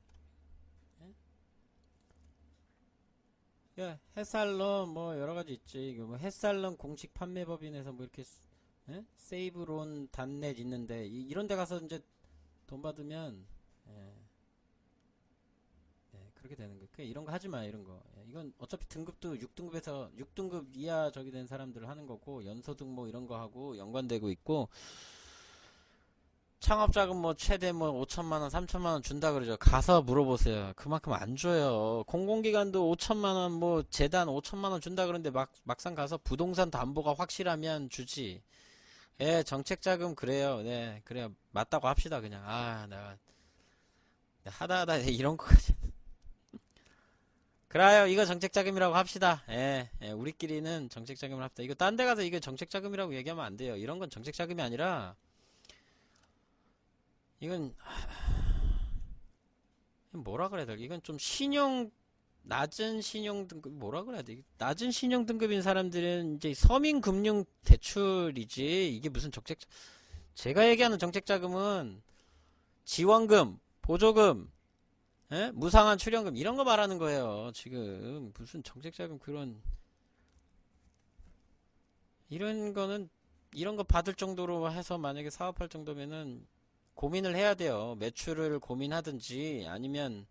야, 햇살론 뭐 여러 가지 있지. 이거 뭐 햇살론 공식 판매법인에서 뭐 이렇게 예? 세이브론 단넷 있는데 이런 데 가서 이제 돈 받으면 예, 예, 그렇게 되는 거예요. 그러니까 이런 거 하지 마, 이런 거. 예, 이건 어차피 등급도 6등급에서 6등급 이하 저기 된 사람들 하는 거고 연소득 뭐 이런 거 하고 연관되고 있고 창업자금 뭐 최대 뭐 5천만원, 3천만원 준다 그러죠. 가서 물어보세요. 그만큼 안 줘요. 공공기관도 5천만원 뭐 재단 5천만원 준다 그러는데 막상 가서 부동산 담보가 확실하면 주지. 예, 정책자금 그래요. 네, 그래요. 맞다고 합시다, 그냥. 아, 내가 하다 이런 거까지. 그래요, 이거 정책자금이라고 합시다. 예, 예, 우리끼리는 정책자금을 합시다. 이거 딴 데 가서 이거 정책자금이라고 얘기하면 안 돼요. 이런 건 정책자금이 아니라 이건 뭐라 그래야 돼? 이건 좀 낮은 신용 등급, 뭐라 그래야 돼? 낮은 신용 등급인 사람들은 이제 서민금융 대출이지, 이게 무슨 제가 얘기하는 정책자금은 지원금, 보조금, 예? 무상한 출연금, 이런 거 말하는 거예요, 지금. 무슨 정책자금 이런 거는, 이런 거 받을 정도로 해서 만약에 사업할 정도면은 고민을 해야 돼요. 매출을 고민하든지 아니면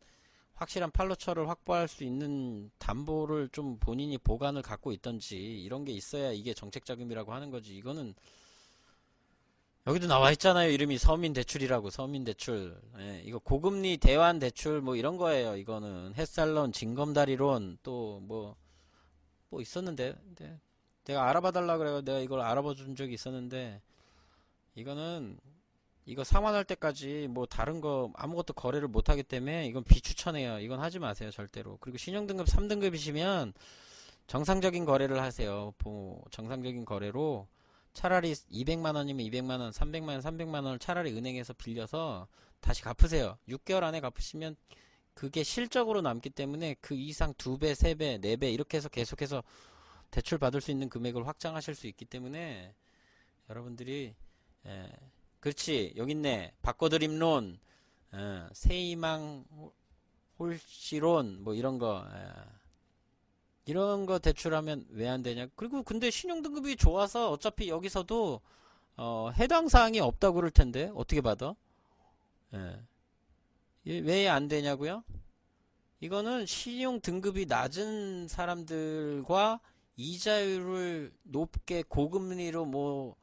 확실한 팔로처를 확보할 수 있는 담보를 좀 본인이 보관을 갖고 있던지 이런 게 있어야 이게 정책자금이라고 하는 거지. 이거는 여기도 나와 있잖아요. 이름이 서민대출이라고. 서민대출. 예, 이거 고금리 대환대출 뭐 이런 거예요. 이거는 햇살론, 징검다리론 또 뭐 있었는데 내가 알아봐 달라 그래요. 내가 이걸 알아봐 준 적이 있었는데 이거는 이거 상환할 때까지 뭐 다른 거 아무것도 거래를 못 하기 때문에 이건 비추천해요. 이건 하지 마세요, 절대로. 그리고 신용등급 3등급이시면 정상적인 거래를 하세요. 정상적인 거래로 차라리 200만 원이면 200만 원, 300만 원, 300만 원을 차라리 은행에서 빌려서 다시 갚으세요. 6개월 안에 갚으시면 그게 실적으로 남기 때문에 그 이상 2배, 3배, 4배 이렇게 해서 계속해서 대출 받을 수 있는 금액을 확장하실 수 있기 때문에 여러분들이 예, 그렇지, 여기 있네. 바꿔드림론, 세이망 홀씨론 뭐 이런 거, 이런 거 대출하면 왜 안 되냐. 그리고 근데 신용등급이 좋아서 어차피 여기서도 해당 사항이 없다고 그럴 텐데 어떻게 받아? 왜 안 되냐고요? 이거는 신용등급이 낮은 사람들과 이자율을 높게 고금리로 뭐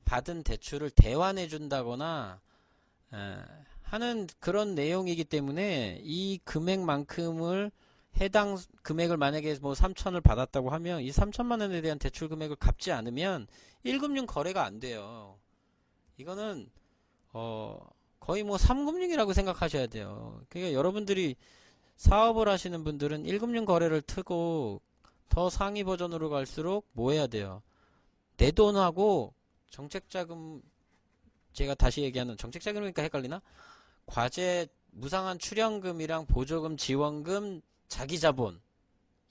받은 대출을 대환해 준다거나 하는 그런 내용이기 때문에 이 금액만큼을 해당 금액을 만약에 뭐 3천을 받았다고 하면 이 3천만 원에 대한 대출 금액을 갚지 않으면 1금융 거래가 안 돼요. 이거는 거의 뭐 3금융이라고 생각하셔야 돼요. 그러니까 여러분들이 사업을 하시는 분들은 1금융 거래를 트고 더 상위 버전으로 갈수록 뭐 해야 돼요? 내 돈하고 정책자금 제가 다시 얘기하는 정책자금이니까 헷갈리나? 과제 무상한 출연금이랑 보조금, 지원금, 자기자본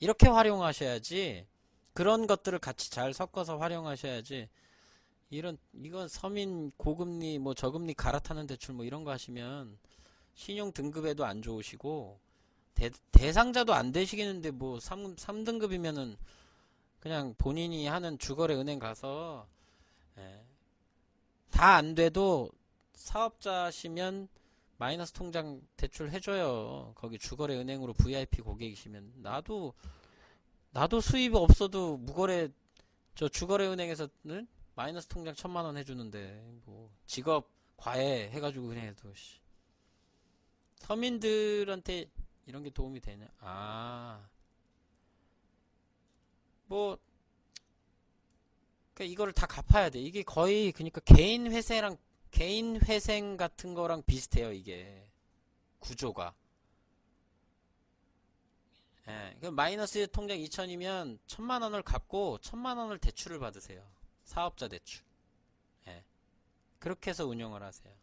이렇게 활용하셔야지. 그런 것들을 같이 잘 섞어서 활용하셔야지. 이건 서민 고금리 뭐 저금리 갈아타는 대출 뭐 이런 거 하시면 신용 등급에도 안 좋으시고 대상자도 안 되시겠는데 뭐 3등급이면은 그냥 본인이 하는 주거래 은행 가서 다 안 돼도 사업자시면 마이너스 통장 대출 해줘요. 거기 주거래 은행으로 VIP 고객이시면 나도 수입 없어도 무거래 저 주거래 은행에서는 마이너스 통장 1,000만 원 해주는데 뭐 직업 과외 해가지고 그냥 해도 서민들한테 이런 게 도움이 되냐? 뭐 그러니까 이거를 다 갚아야 돼. 이게 거의 그러니까 개인 회생 같은 거랑 비슷해요. 이게 구조가. 예, 그 마이너스 통장 2천이면 1,000만 원을 갚고 1,000만 원을 대출을 받으세요. 사업자 대출. 예, 그렇게 해서 운영을 하세요.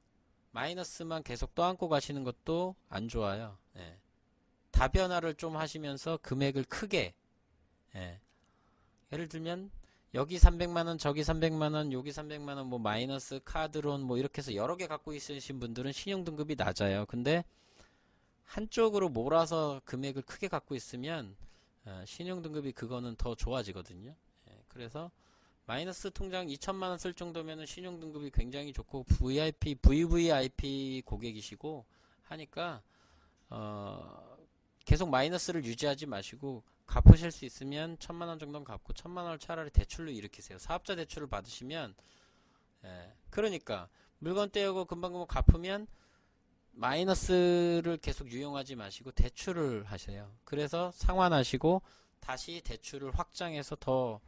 마이너스만 계속 떠안고 가시는 것도 안 좋아요. 예, 다변화를 좀 하시면서 금액을 크게. 예, 예를 들면 여기 300만원, 저기 300만원, 여기 300만원, 뭐 마이너스 카드론 뭐 이렇게 해서 여러 개 갖고 있으신 분들은 신용등급이 낮아요. 근데 한쪽으로 몰아서 금액을 크게 갖고 있으면 신용등급이 그거는 더 좋아지거든요. 예, 그래서 마이너스 통장 2천만원 쓸 정도면 신용등급이 굉장히 좋고 VVIP 고객이시고 하니까 계속 마이너스를 유지하지 마시고 갚으실 수 있으면 1,000만원 정도는 갚고 1,000만원을 차라리 대출로 일으키세요. 사업자 대출을 받으시면 그러니까 물건 떼우고 금방금방 갚으면 마이너스를 계속 유용하지 마시고 대출을 하세요. 그래서 상환하시고 다시 대출을 확장해서 더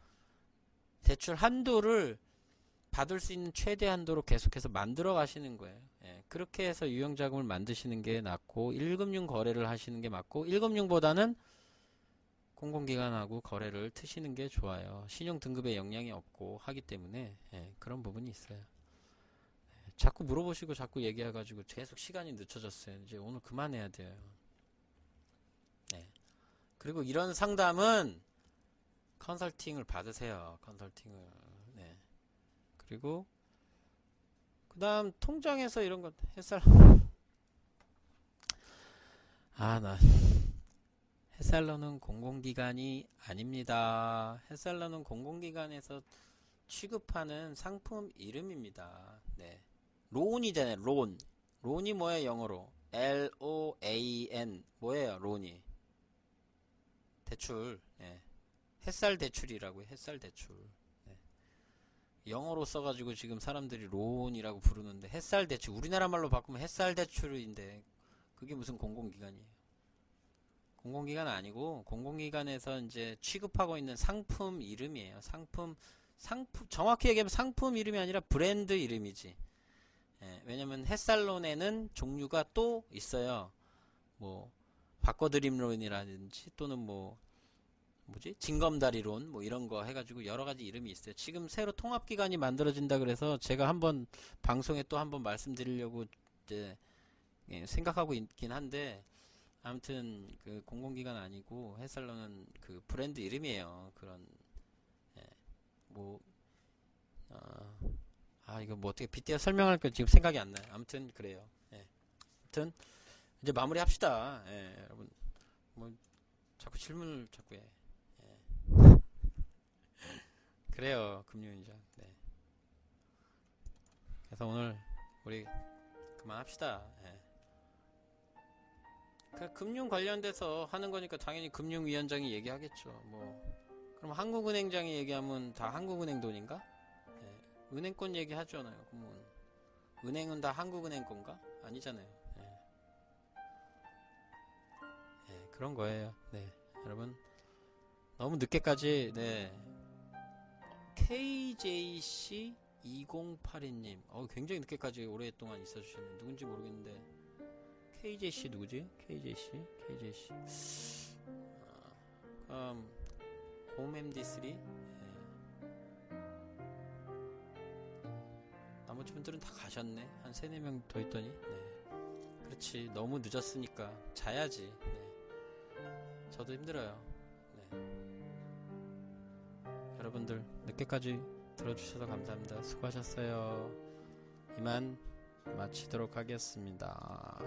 대출 한도를 받을 수 있는 최대 한도로 계속해서 만들어 가시는 거예요. 그렇게 해서 유형자금을 만드시는 게 낫고 1금융 거래를 하시는 게 맞고 1금융보다는 공공기관하고 거래를 트시는 게 좋아요. 신용 등급에 영향이 없고 하기 때문에 그런 부분이 있어요. 자꾸 물어보시고 자꾸 얘기해가지고 계속 시간이 늦춰졌어요. 이제 오늘 그만해야 돼요. 그리고 이런 상담은 컨설팅을 받으세요. 컨설팅을. 그리고 그 다음 통장에서 이런 것 나 햇살러는 공공기관이 아닙니다. 햇살러는 공공기관에서 취급하는 상품 이름입니다. 론이잖아요. 론이 뭐예요? 영어로 LOAN 뭐예요? 론이 대출. 햇살 대출이라고 해요. 햇살 대출. 영어로 써가지고 지금 사람들이 론이라고 부르는데 햇살 대출 우리나라 말로 바꾸면 햇살 대출인데 그게 무슨 공공기관이에요? 공공기관 아니고 공공기관에서 이제 취급하고 있는 상품 이름이에요. 상품 정확히 얘기하면 상품 이름이 아니라 브랜드 이름이지. 왜냐면 햇살론에는 종류가 또 있어요. 뭐 바꿔드림론이라든지 또는 징검다리론 뭐 이런 거 해가지고 여러 가지 이름이 있어요. 지금 새로 통합기관이 만들어진다 그래서 제가 한번 방송에 또 한번 말씀드리려고 이제 생각하고 있긴 한데 아무튼 그 공공기관 아니고 햇살론은 그 브랜드 이름이에요. 그런 뭐 이거 뭐 어떻게 빗대어 설명할 거 지금 생각이 안 나요. 아무튼 그래요. 아무튼 이제 마무리 합시다. 여러분 뭐 자꾸 질문을 자꾸 해. 그래요. 금융인자. 그래서 오늘 우리 그만합시다. 그 금융 관련돼서 하는 거니까 당연히 금융위원장이 얘기하겠죠. 그럼 한국은행장이 얘기하면 다 한국은행 돈인가? 은행권 얘기하잖아요. 그러면 은행은 다 한국은행 건가? 아니잖아요. 그런 거예요. 여러분 너무 늦게까지 KJC2082님 굉장히 늦게까지 오랫동안 있어주셨는데 누군지 모르겠는데 KJC 누구지? KJC 홈MD3 아마 나머지 분들은 다 가셨네. 한 3, 4명 더 있더니. 네. 그렇지. 너무 늦었으니까 자야지. 네. 저도 힘들어요. 네. 여러분들 늦게까지 들어주셔서 감사합니다. 수고하셨어요. 이만 마치도록 하겠습니다.